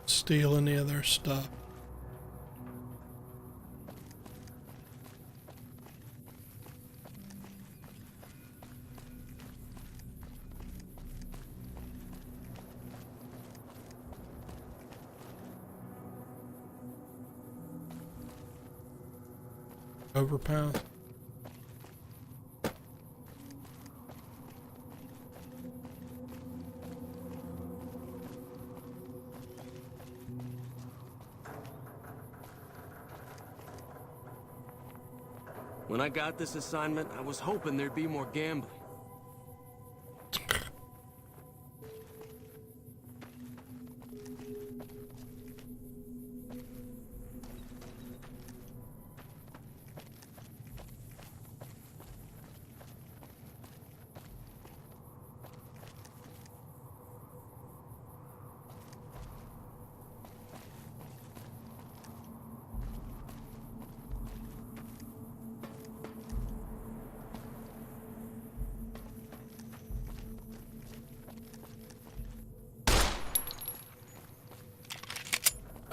Steal any of their stuff. Overpass. When I got this assignment, I was hoping there'd be more gambling.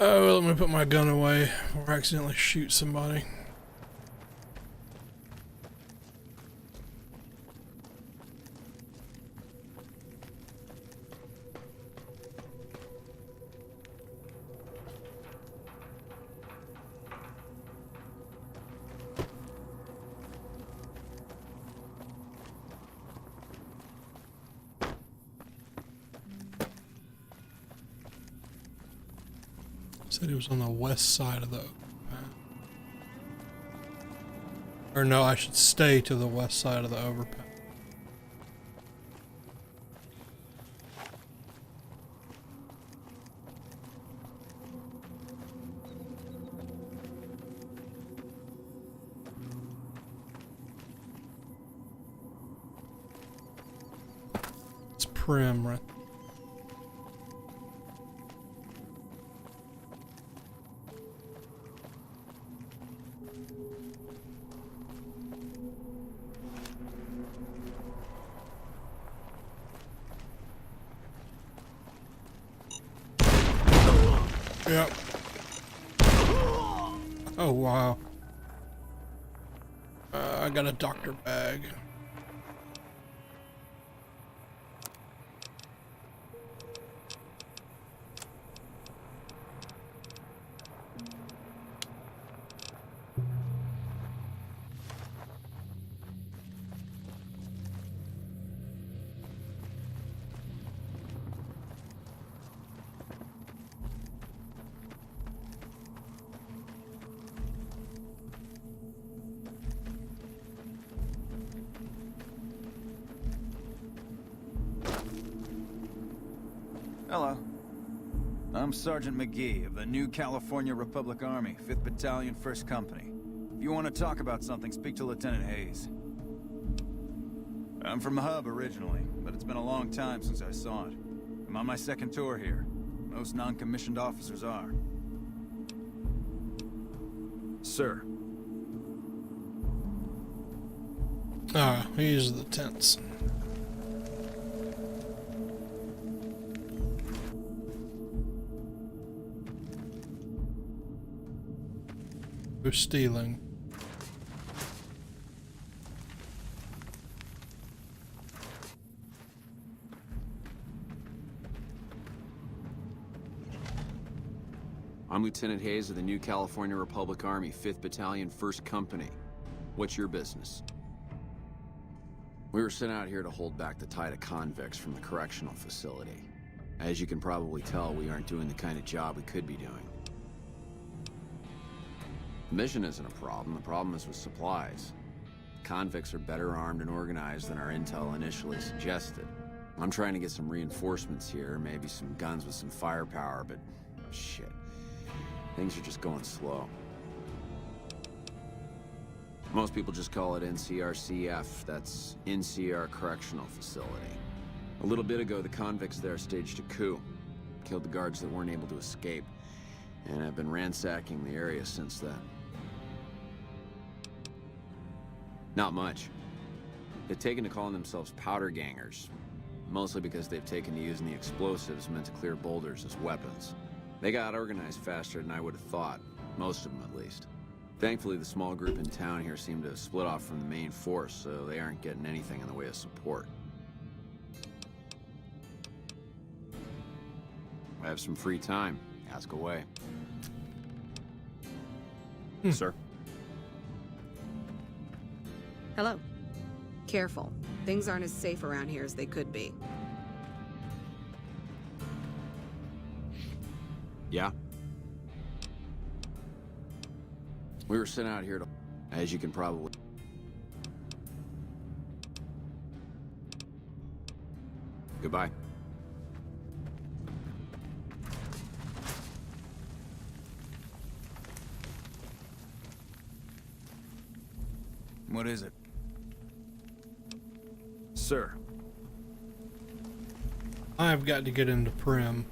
Oh, let me put my gun away or accidentally shoot somebody. Said he was on the west side of the overpass. Or no, I should stay to the west side of the overpass. It's Prim, right? Yep. Oh, wow. I got a doctor bag. Hello. I'm Sergeant McGee of the New California Republic Army, 5th Battalion, 1st Company. If you want to talk about something, speak to Lieutenant Hayes. I'm from Hub originally, but it's been a long time since I saw it. I'm on my 2nd tour here. Most non-commissioned officers are. Sir. Ah, these are the tents. They're stealing. I'm Lieutenant Hayes of the New California Republic Army, 5th Battalion, 1st Company. What's your business? We were sent out here to hold back the tide of convicts from the correctional facility. As you can probably tell, we aren't doing the kind of job we could be doing. The mission isn't a problem. The problem is with supplies. Convicts are better armed and organized than our intel initially suggested. I'm trying to get some reinforcements here, maybe some guns with some firepower, but shit. Things are just going slow. Most people just call it NCRCF. That's NCR Correctional Facility. A little bit ago, the convicts there staged a coup. Killed the guards that weren't able to escape. And I've been ransacking the area since then. Not much. They've taken to calling themselves powder gangers. Mostly because they've taken to using the explosives meant to clear boulders as weapons. They got organized faster than I would have thought. Most of them, at least. Thankfully, the small group in town here seem to have split off from the main force, so they aren't getting anything in the way of support. I have some free time. Ask away. Sir? Hello. Careful. Things aren't as safe around here as they could be. Yeah? We were sent out here to... As you can probably... Goodbye. What is it? Sir. I've got to get into Prim.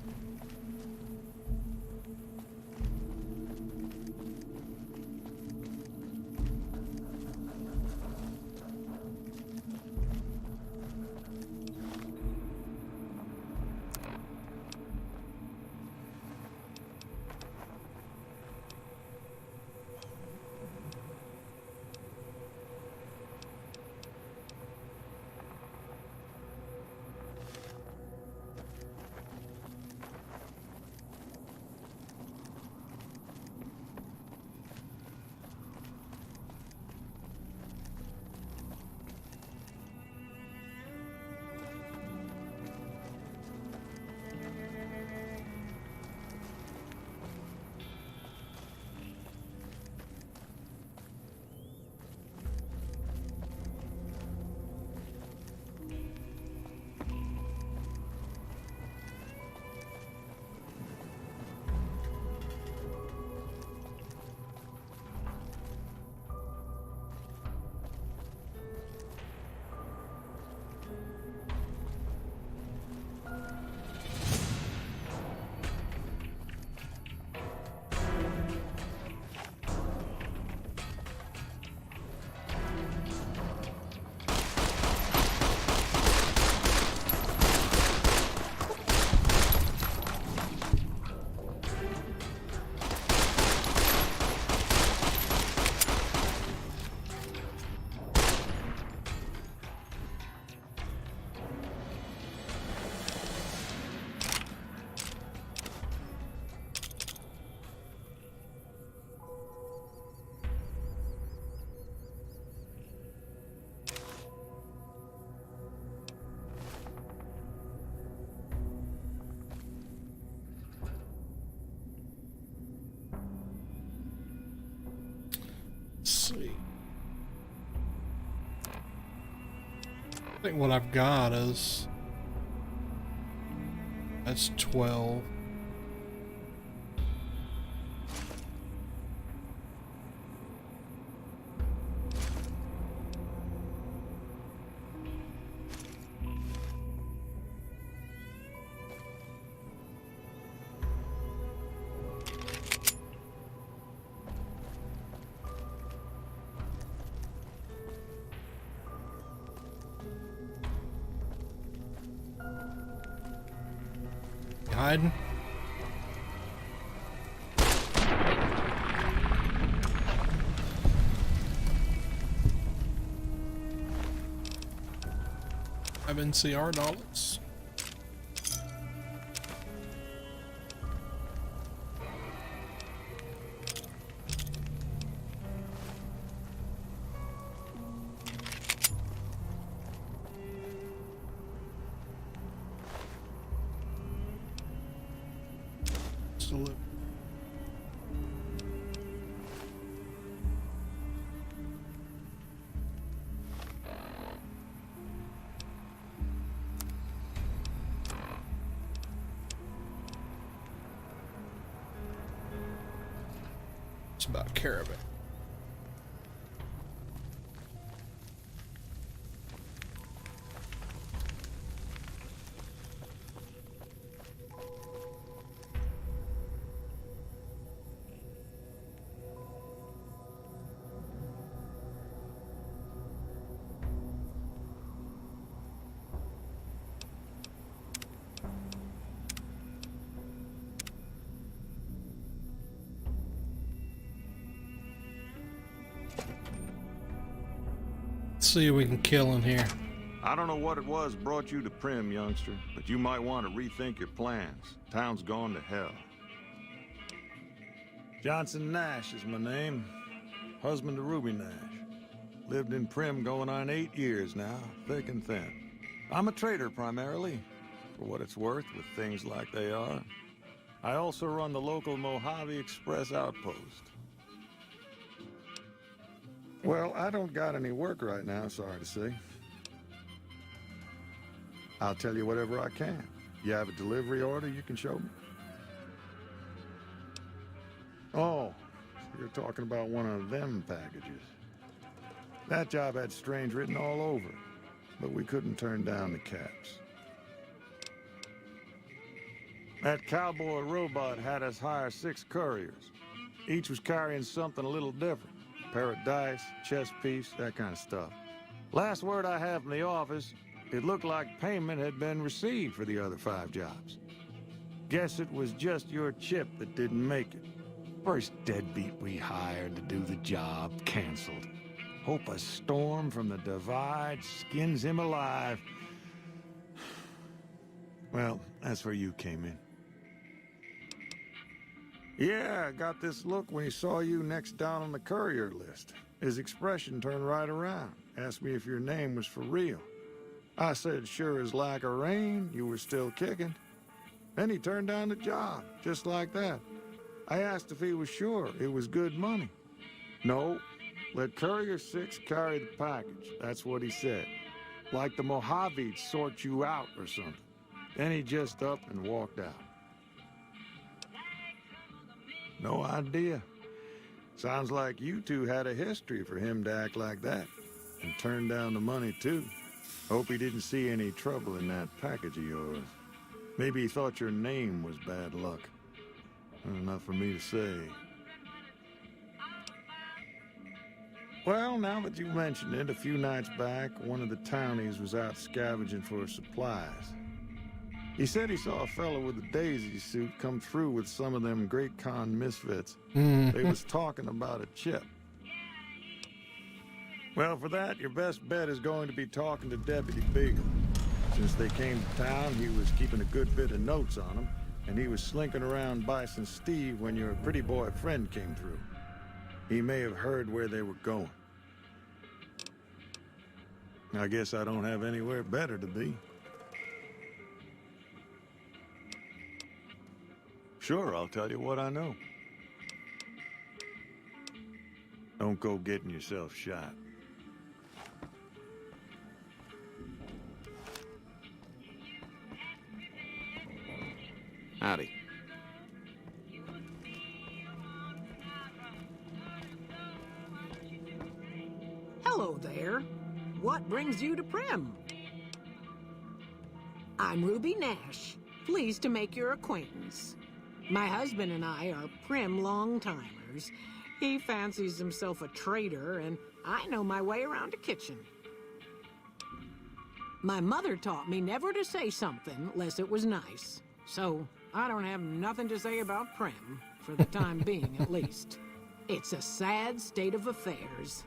See. I think what I've got is... That's 12. Hiding. Have NCR dollars. to live. It's about caravan. See if we can kill in here. I don't know what it was brought you to Primm, youngster, but you might want to rethink your plans. Town's gone to hell. Johnson Nash is my name. Husband to Ruby Nash. Lived in Primm going on 8 years now, thick and thin. I'm a trader primarily, for what it's worth with things like they are. I also run the local Mojave Express outpost. Well, I don't got any work right now, sorry to say. I'll tell you whatever I can. You have a delivery order you can show me? Oh, so you're talking about one of them packages. That job had strange written all over it, but we couldn't turn down the caps. That cowboy robot had us hire 6 couriers. Each was carrying something a little different. Pair of dice, chess piece, that kind of stuff. Last word I have from the office, it looked like payment had been received for the other 5 jobs. Guess it was just your chip that didn't make it. First deadbeat we hired to do the job canceled. Hope a storm from the divide skins him alive. Well, that's where you came in. Yeah, I got this look when he saw you next down on the courier list. His expression turned right around, asked me if your name was for real. I said, sure as like a rain, you were still kicking. Then he turned down the job, just like that. I asked if he was sure it was good money. No, let Courier 6 carry the package, that's what he said. Like the Mojave'd sort you out or something. Then he just up and walked out. No idea. Sounds like you two had a history for him to act like that. And turn down the money, too. Hope he didn't see any trouble in that package of yours. Maybe he thought your name was bad luck. Enough for me to say. Well, now that you mentioned it, a few nights back, one of the townies was out scavenging for supplies. He said he saw a fellow with a daisy suit come through with some of them Great Con misfits. They was talking about a chip. Well, for that, your best bet is going to be talking to Deputy Beagle. Since they came to town, he was keeping a good bit of notes on them, and he was slinking around Bison Steve when your pretty boy friend came through. He may have heard where they were going. I guess I don't have anywhere better to be. Sure, I'll tell you what I know. Don't go getting yourself shot. Howdy. Hello there. What brings you to Primm? I'm Ruby Nash. Pleased to make your acquaintance. My husband and I are Primm long-timers. He fancies himself a trader, and I know my way around a kitchen. My mother taught me never to say something unless it was nice. So I don't have nothing to say about Primm, for the time being at least. It's a sad state of affairs.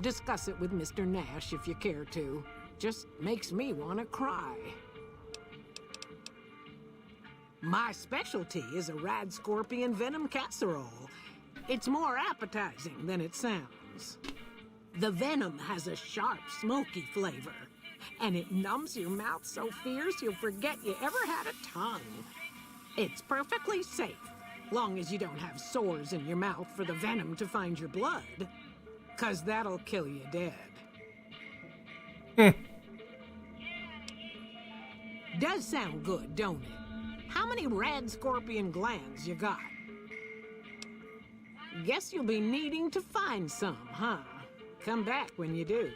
Discuss it with Mr. Nash if you care to. Just makes me want to cry. My specialty is a rad scorpion venom casserole. It's more appetizing than it sounds. The venom has a sharp, smoky flavor, and it numbs your mouth so fierce you'll forget you ever had a tongue. It's perfectly safe, Long as you don't have sores in your mouth for the venom to find your blood. 'Cause that'll kill you dead. Does sound good, don't it? How many rad scorpion glands you got? Guess you'll be needing to find some, huh? Come back when you do.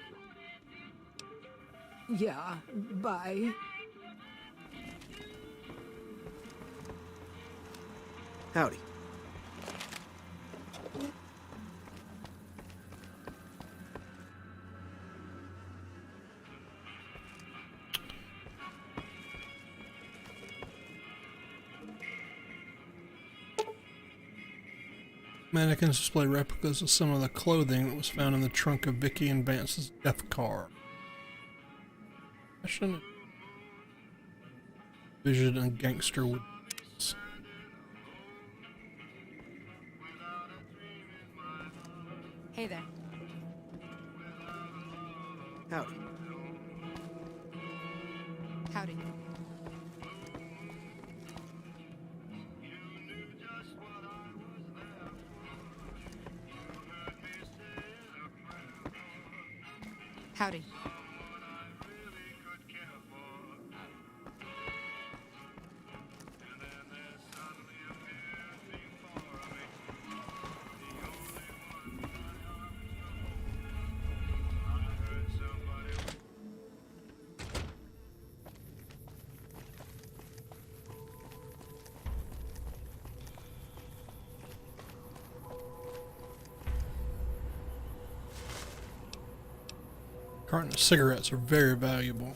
Yeah, bye. Howdy. Mannequins display replicas of some of the clothing that was found in the trunk of Vicky and Vance's death car. Vision and gangster would. Hey there. Howdy. Howdy. Howdy. Carton of cigarettes are very valuable.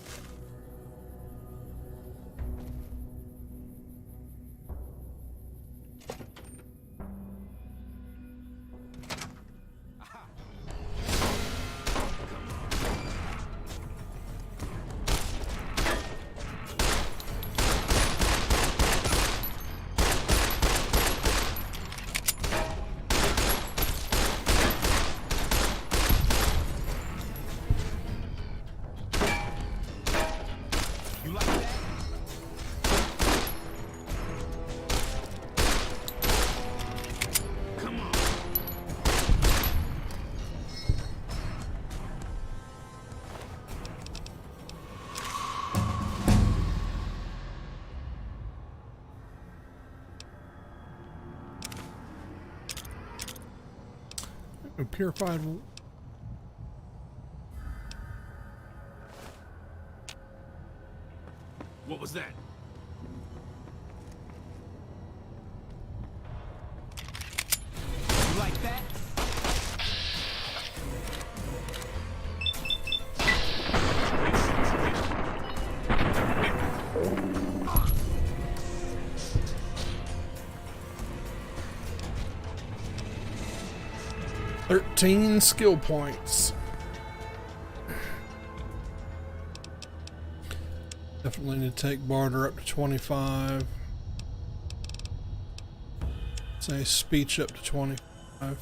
Purified. What was that? You like that? $13 skill points. Definitely need to take barter up to 25. Say speech up to 25.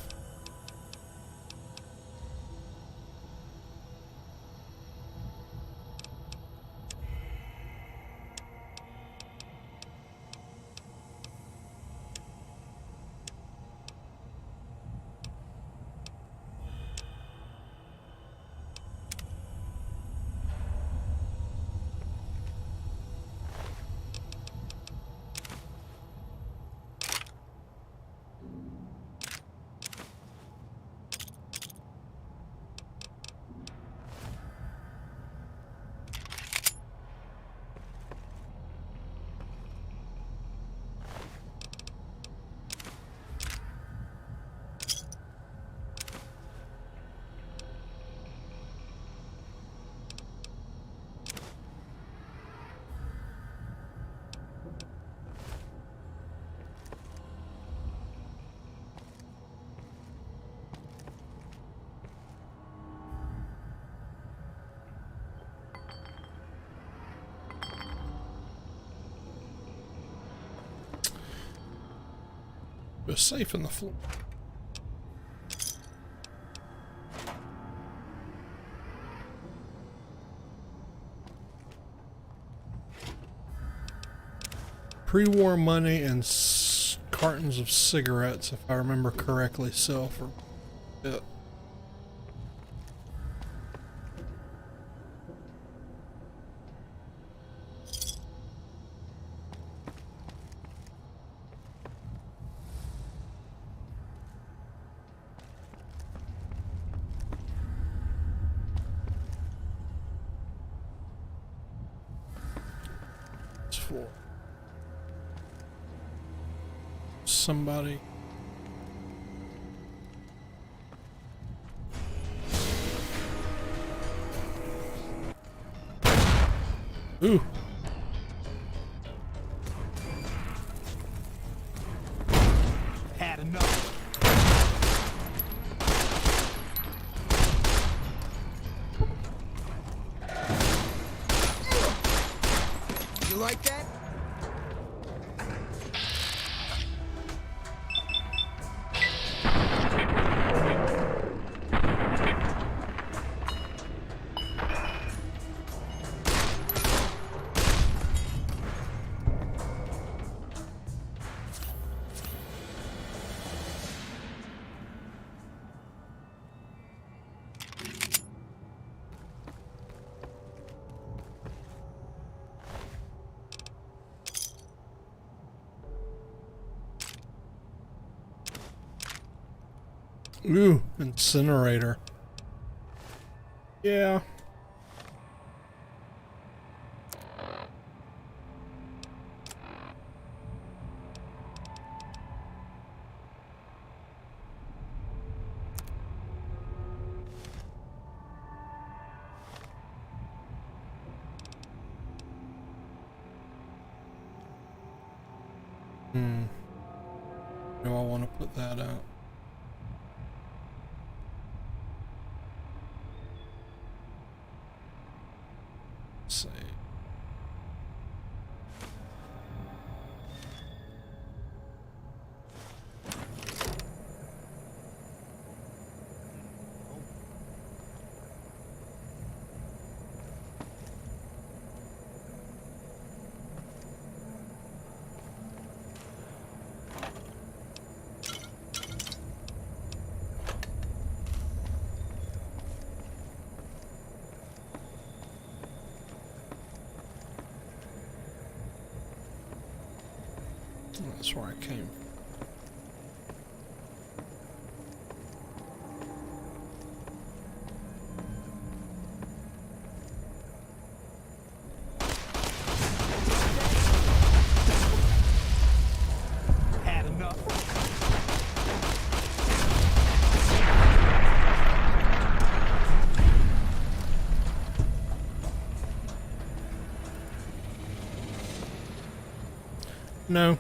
We're safe in the floor. Pre-war money and cartons of cigarettes, if I remember correctly, sell for a bit. It's for somebody. Ooh. Had enough. You like that? Ooh, incinerator. Yeah. Do I want to put that out? Let's see. That's where I came. Had enough. No.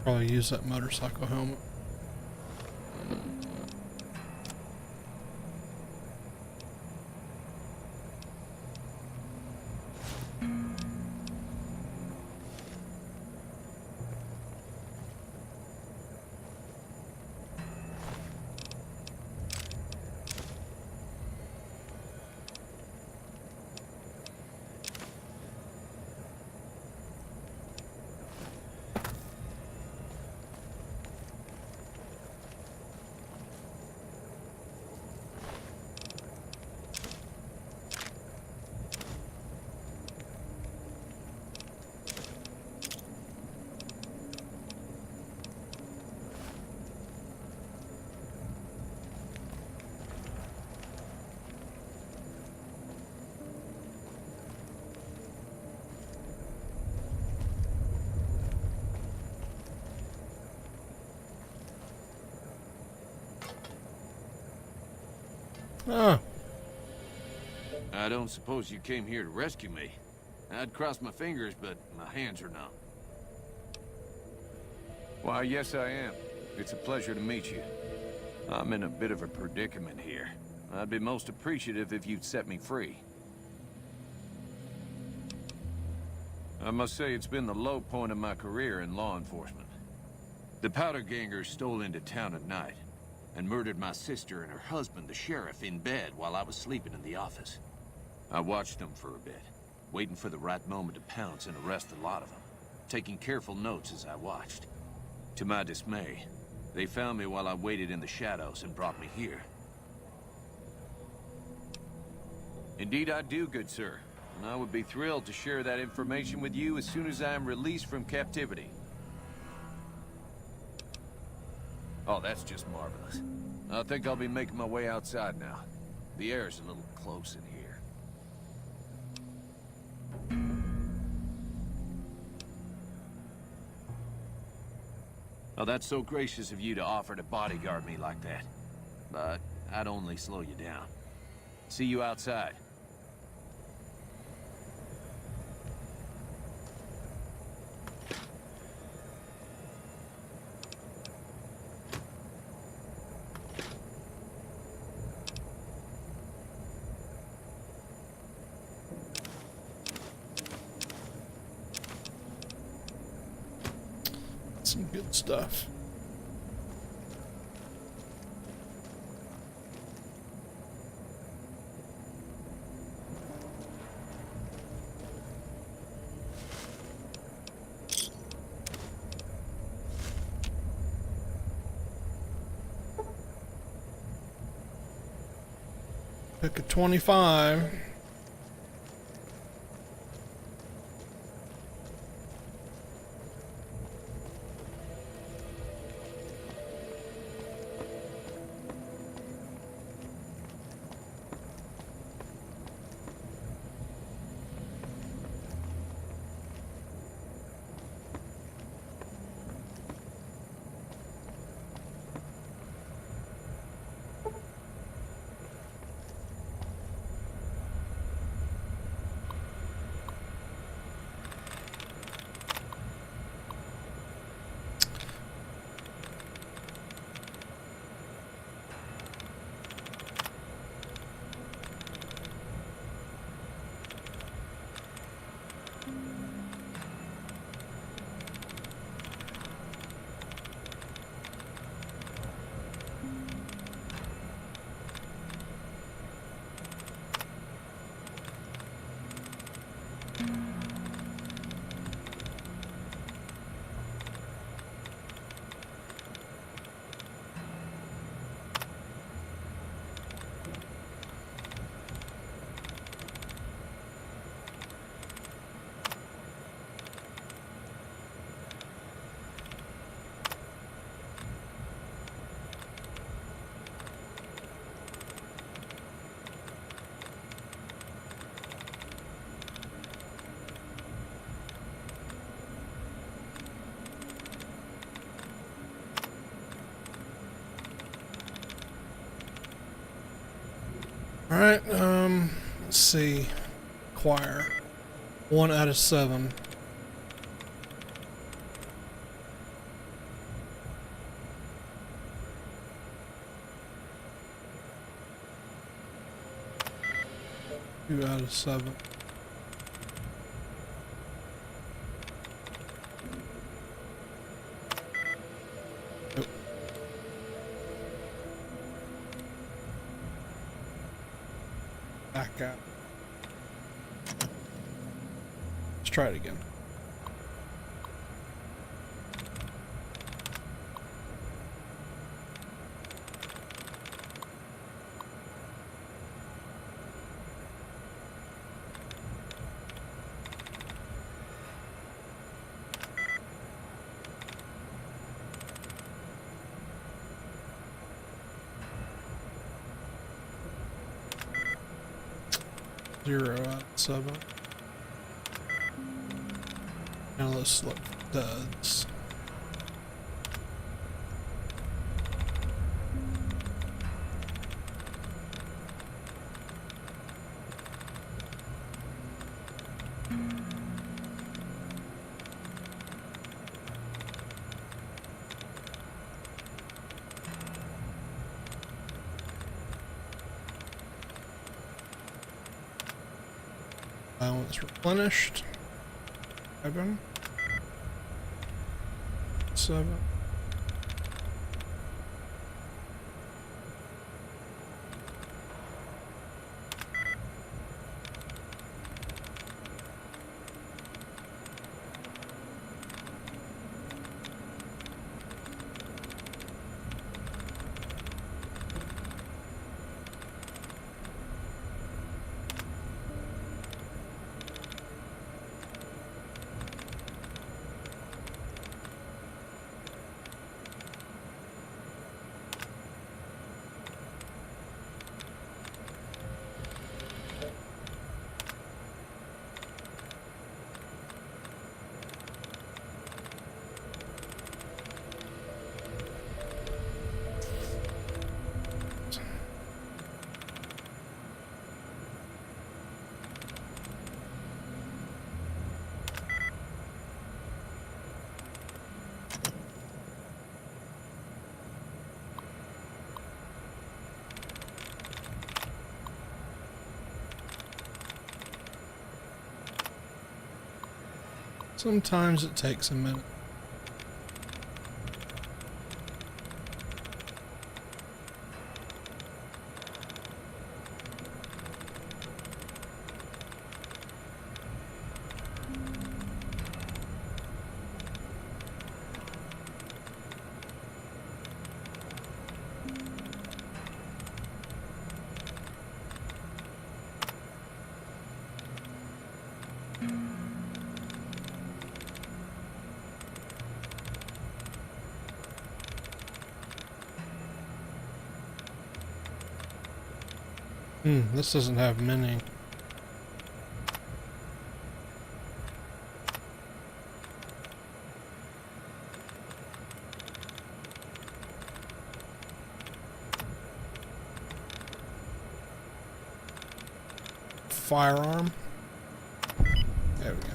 Probably use that motorcycle helmet. Ah. I don't suppose you came here to rescue me. I'd cross my fingers, but my hands are numb. Why, yes I am. It's a pleasure to meet you. I'm in a bit of a predicament here. I'd be most appreciative if you'd set me free. I must say it's been the low point of my career in law enforcement. The Powder Gangers stole into town at night and murdered my sister and her husband, the sheriff, in bed while I was sleeping in the office. I watched them for a bit, waiting for the right moment to pounce and arrest the lot of them, taking careful notes as I watched. To my dismay, they found me while I waited in the shadows and brought me here. Indeed I do, good sir. And I would be thrilled to share that information with you as soon as I am released from captivity. Oh, that's just marvelous. I think I'll be making my way outside now. The air's a little close in here. Oh, that's so gracious of you to offer to bodyguard me like that. But I'd only slow you down. See you outside. Some good stuff. Pick a 25. Alright, let's see. Choir. 1 out of 7. Two out of 7. Nope. Back out. Let's try it again. Zero out of 7. Now let's look for duds. Balance replenished. 7. 7. Sometimes it takes a minute. This doesn't have many. Firearm. There we go.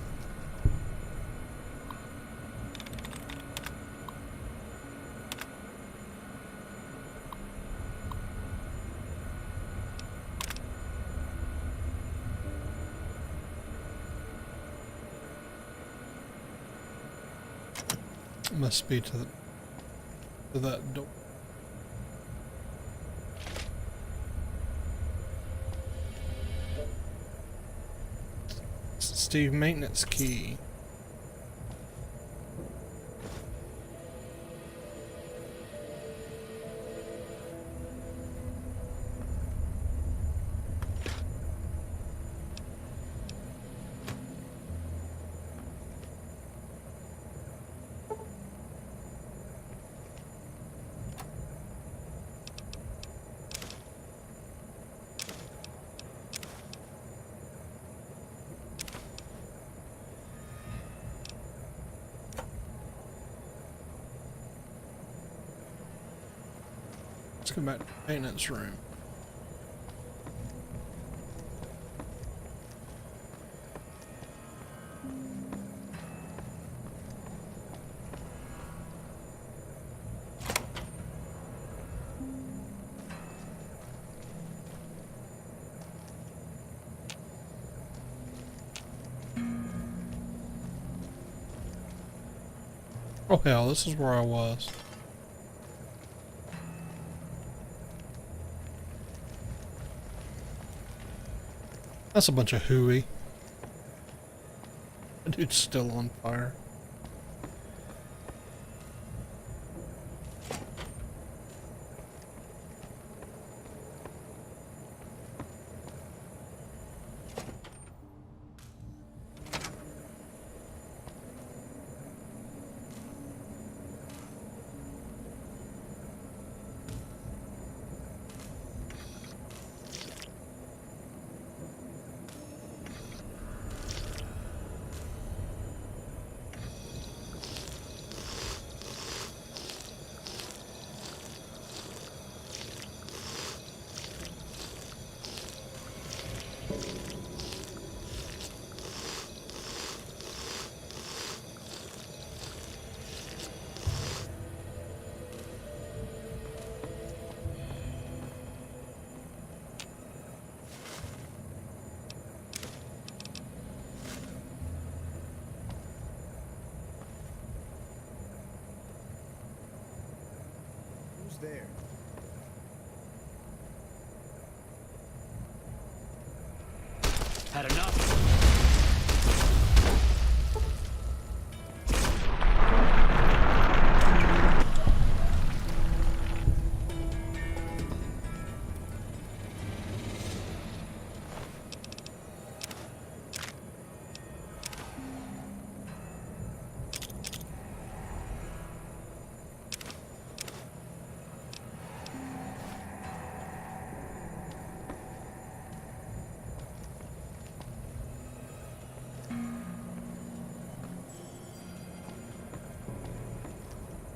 Must be to that door. Steve, maintenance key. Let's go back to the maintenance room. Oh hell, this is where I was. That's a bunch of hooey. That dude's still on fire. Who's there? Had enough?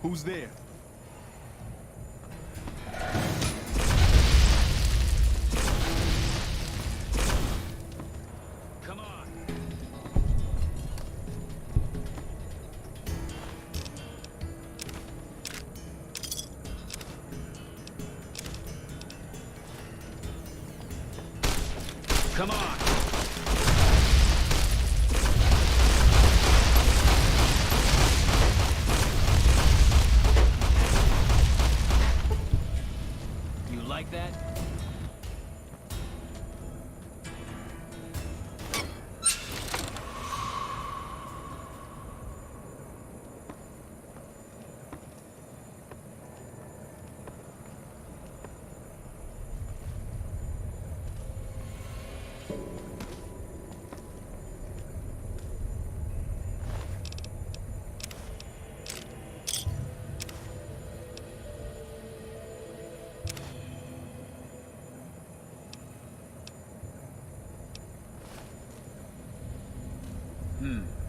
Who's there? Come on. Come on. Like that?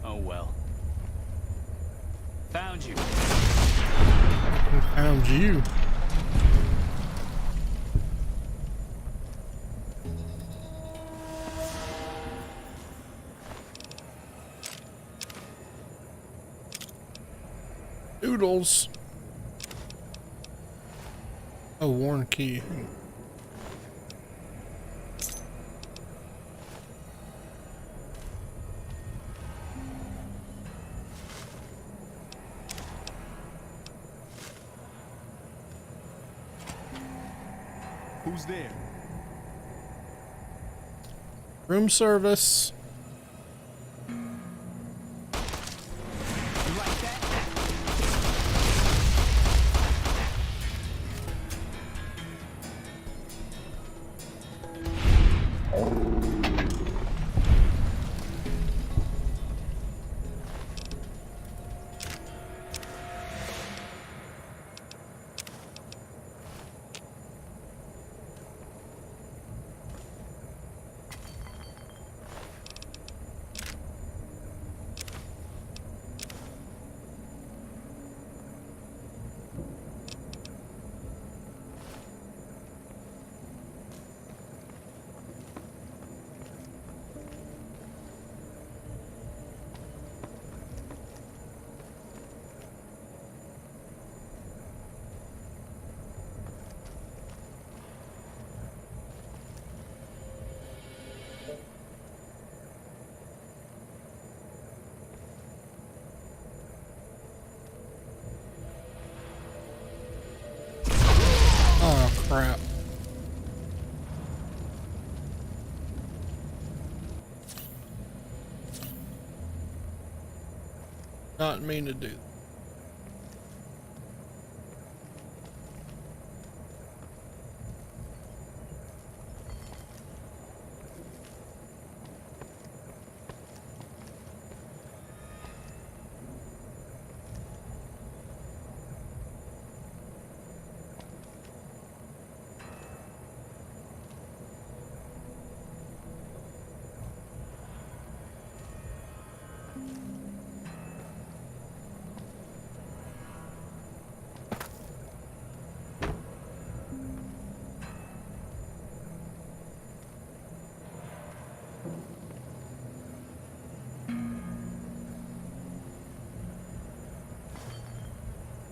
Oh well. Found you. Found you. Doodles. Oh, worn key. Who's there? Room service. You like that? Oh, crap. Not mean to do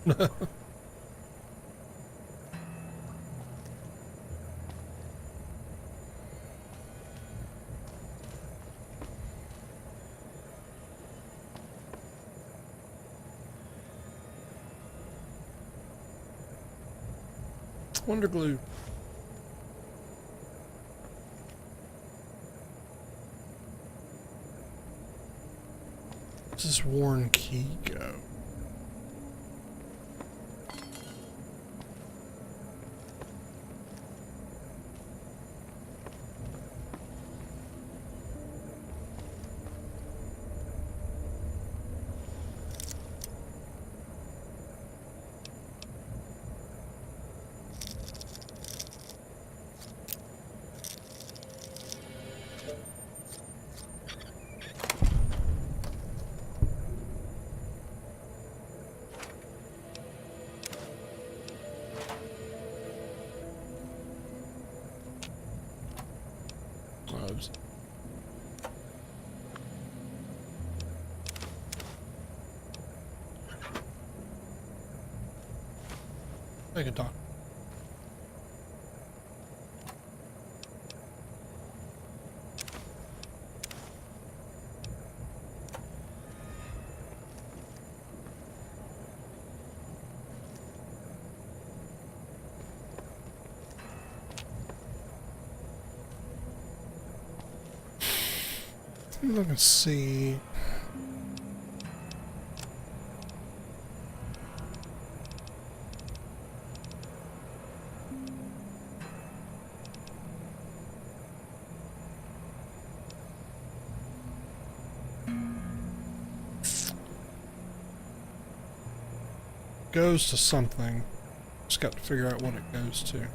that. Wonder glue. This is Warren Key go. Oops. I can talk. I'm gonna see. Goes to something. Just got to figure out what it goes to.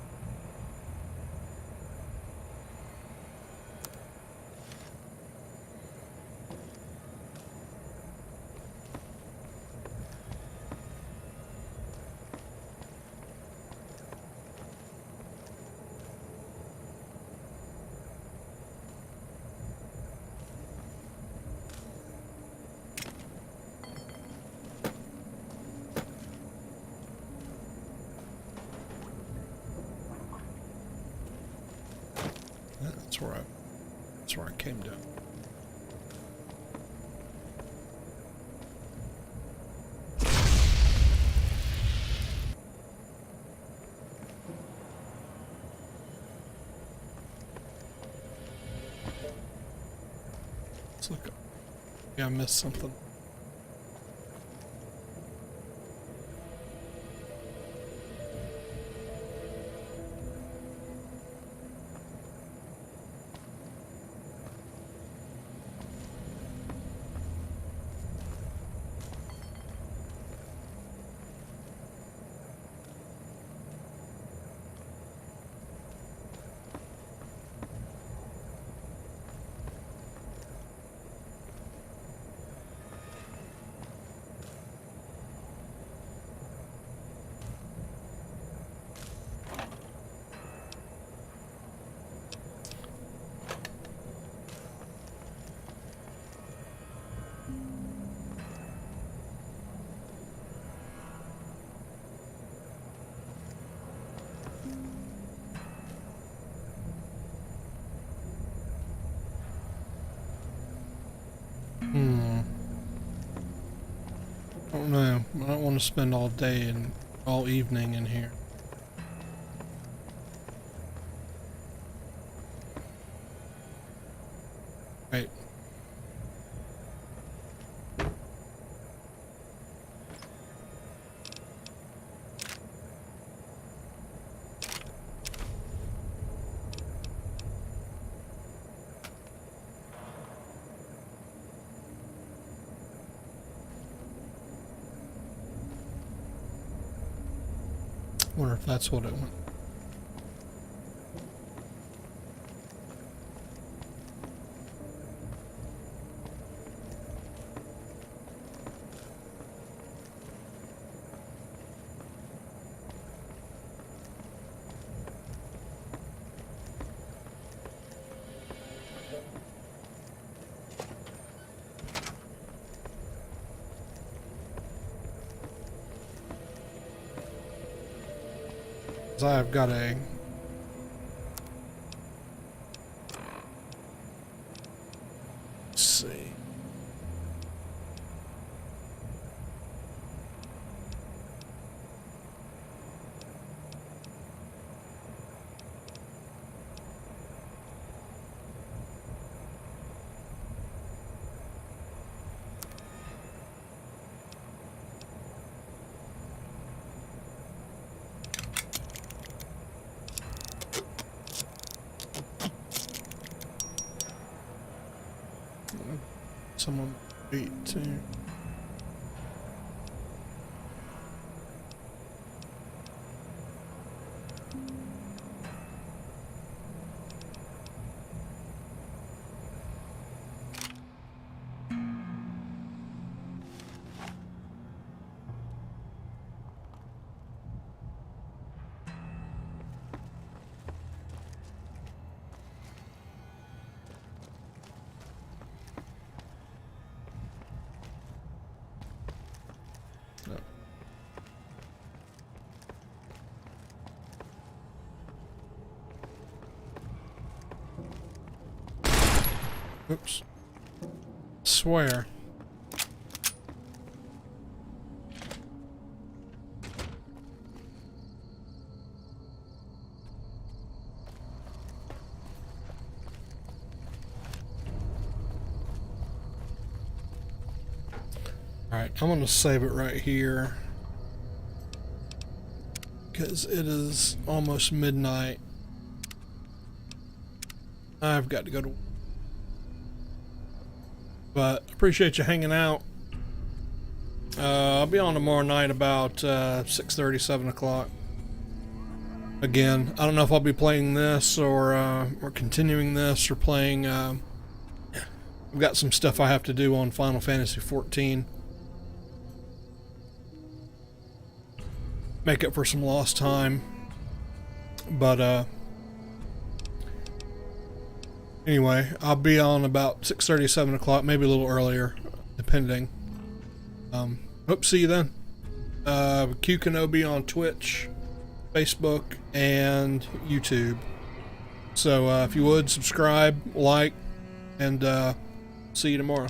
That's where I came down. Let's look up. Yeah, I missed something. I don't know. I don't want to spend all day and all evening in here. Right. Wonder if that's what it went. I've got a let's see. some of my feet too. Oops. Swear. Alright, I'm going to save it right here because it is almost midnight. I've got to go to... But appreciate you hanging out. I'll be on tomorrow night about 6:30, 7 o'clock. Again, I don't know if I'll be playing this or continuing this or playing... I've got some stuff I have to do on Final Fantasy XIV. Make up for some lost time. But anyway, I'll be on about 6:30, 7 o'clock, maybe a little earlier, depending. Hope to see you then. Q Kenobi on Twitch, Facebook, and YouTube. So if you would, subscribe, like, and see you tomorrow.